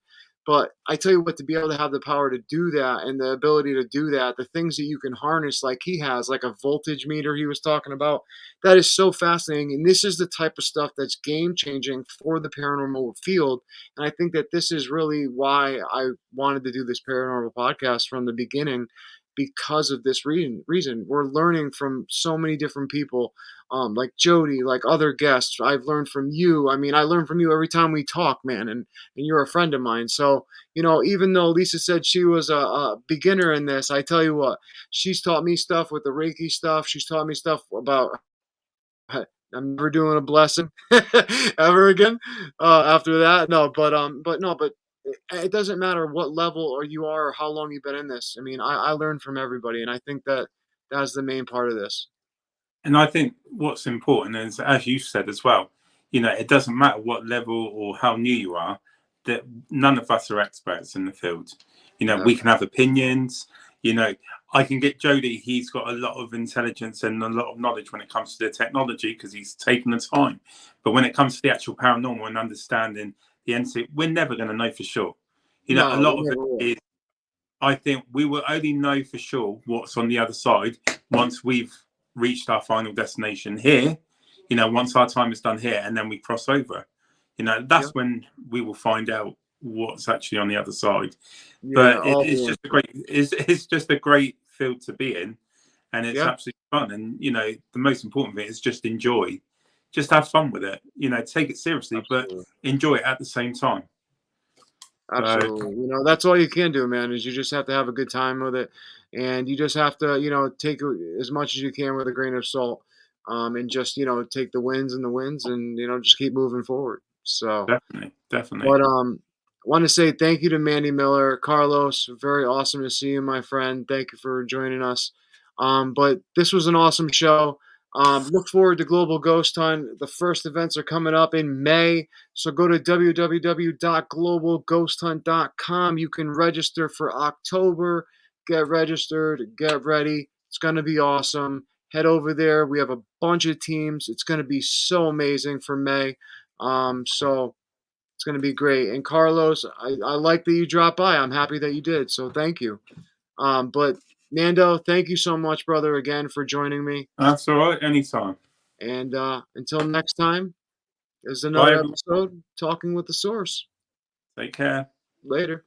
[SPEAKER 1] But I tell you what, to be able to have the power to do that and the ability to do that, the things that you can harness like he has, like a voltage meter he was talking about, that is so fascinating. And this is the type of stuff that's game changing for the paranormal field. And I think that this is really why I wanted to do this paranormal podcast from the beginning, because of this reason. We're learning from so many different people, like Jody, like other guests. I've learned from you. I mean, I learn from you every time we talk, man. And you're a friend of mine. So, even though Lisa said she was a beginner in this, I tell you what, she's taught me stuff with the Reiki stuff. She's taught me stuff about I'm never doing a blessing ever again after that. No, but no, but it doesn't matter what level or you are or how long you've been in this. I mean, I learn from everybody, and I think that that's the main part of this.
[SPEAKER 2] And I think what's important is, as you said as well, it doesn't matter what level or how new you are, that none of us are experts in the field. We can have opinions. I can get Jody. He's got a lot of intelligence and a lot of knowledge when it comes to the technology because he's taken the time. But when it comes to the actual paranormal and understanding the entity, we're never going to know for sure.
[SPEAKER 1] No,
[SPEAKER 2] A lot of it is, I think we will only know for sure what's on the other side once we've reached our final destination here. Once our time is done here and then we cross over, that's when we will find out what's actually on the other side. But it's just a great field to be in, and it's absolutely fun. And the most important thing is just enjoy, just have fun with it. Take it seriously, but enjoy it at the same time.
[SPEAKER 1] Absolutely. That's all you can do, man, is you just have to have a good time with it. And you just have to, take as much as you can with a grain of salt. And just, take the wins and the wins and, just keep moving forward. So
[SPEAKER 2] definitely.
[SPEAKER 1] But want to say thank you to Mandy Miller, Carlos. Very awesome to see you, my friend. Thank you for joining us. But this was an awesome show. Look forward to Global Ghost Hunt. The first events are coming up in May. So go to www.globalghosthunt.com. You can register for October. Get registered. Get ready. It's going to be awesome. Head over there. We have a bunch of teams. It's going to be so amazing for May. So it's going to be great. And Carlos, I like that you dropped by. I'm happy that you did. So thank you. But Nando, thank you so much, brother, again for joining me.
[SPEAKER 2] That's all right. Anytime.
[SPEAKER 1] And until next time, there's
[SPEAKER 2] Bye,
[SPEAKER 1] another
[SPEAKER 2] everyone.
[SPEAKER 1] episode, Talking with the Source.
[SPEAKER 2] Take care.
[SPEAKER 1] Later.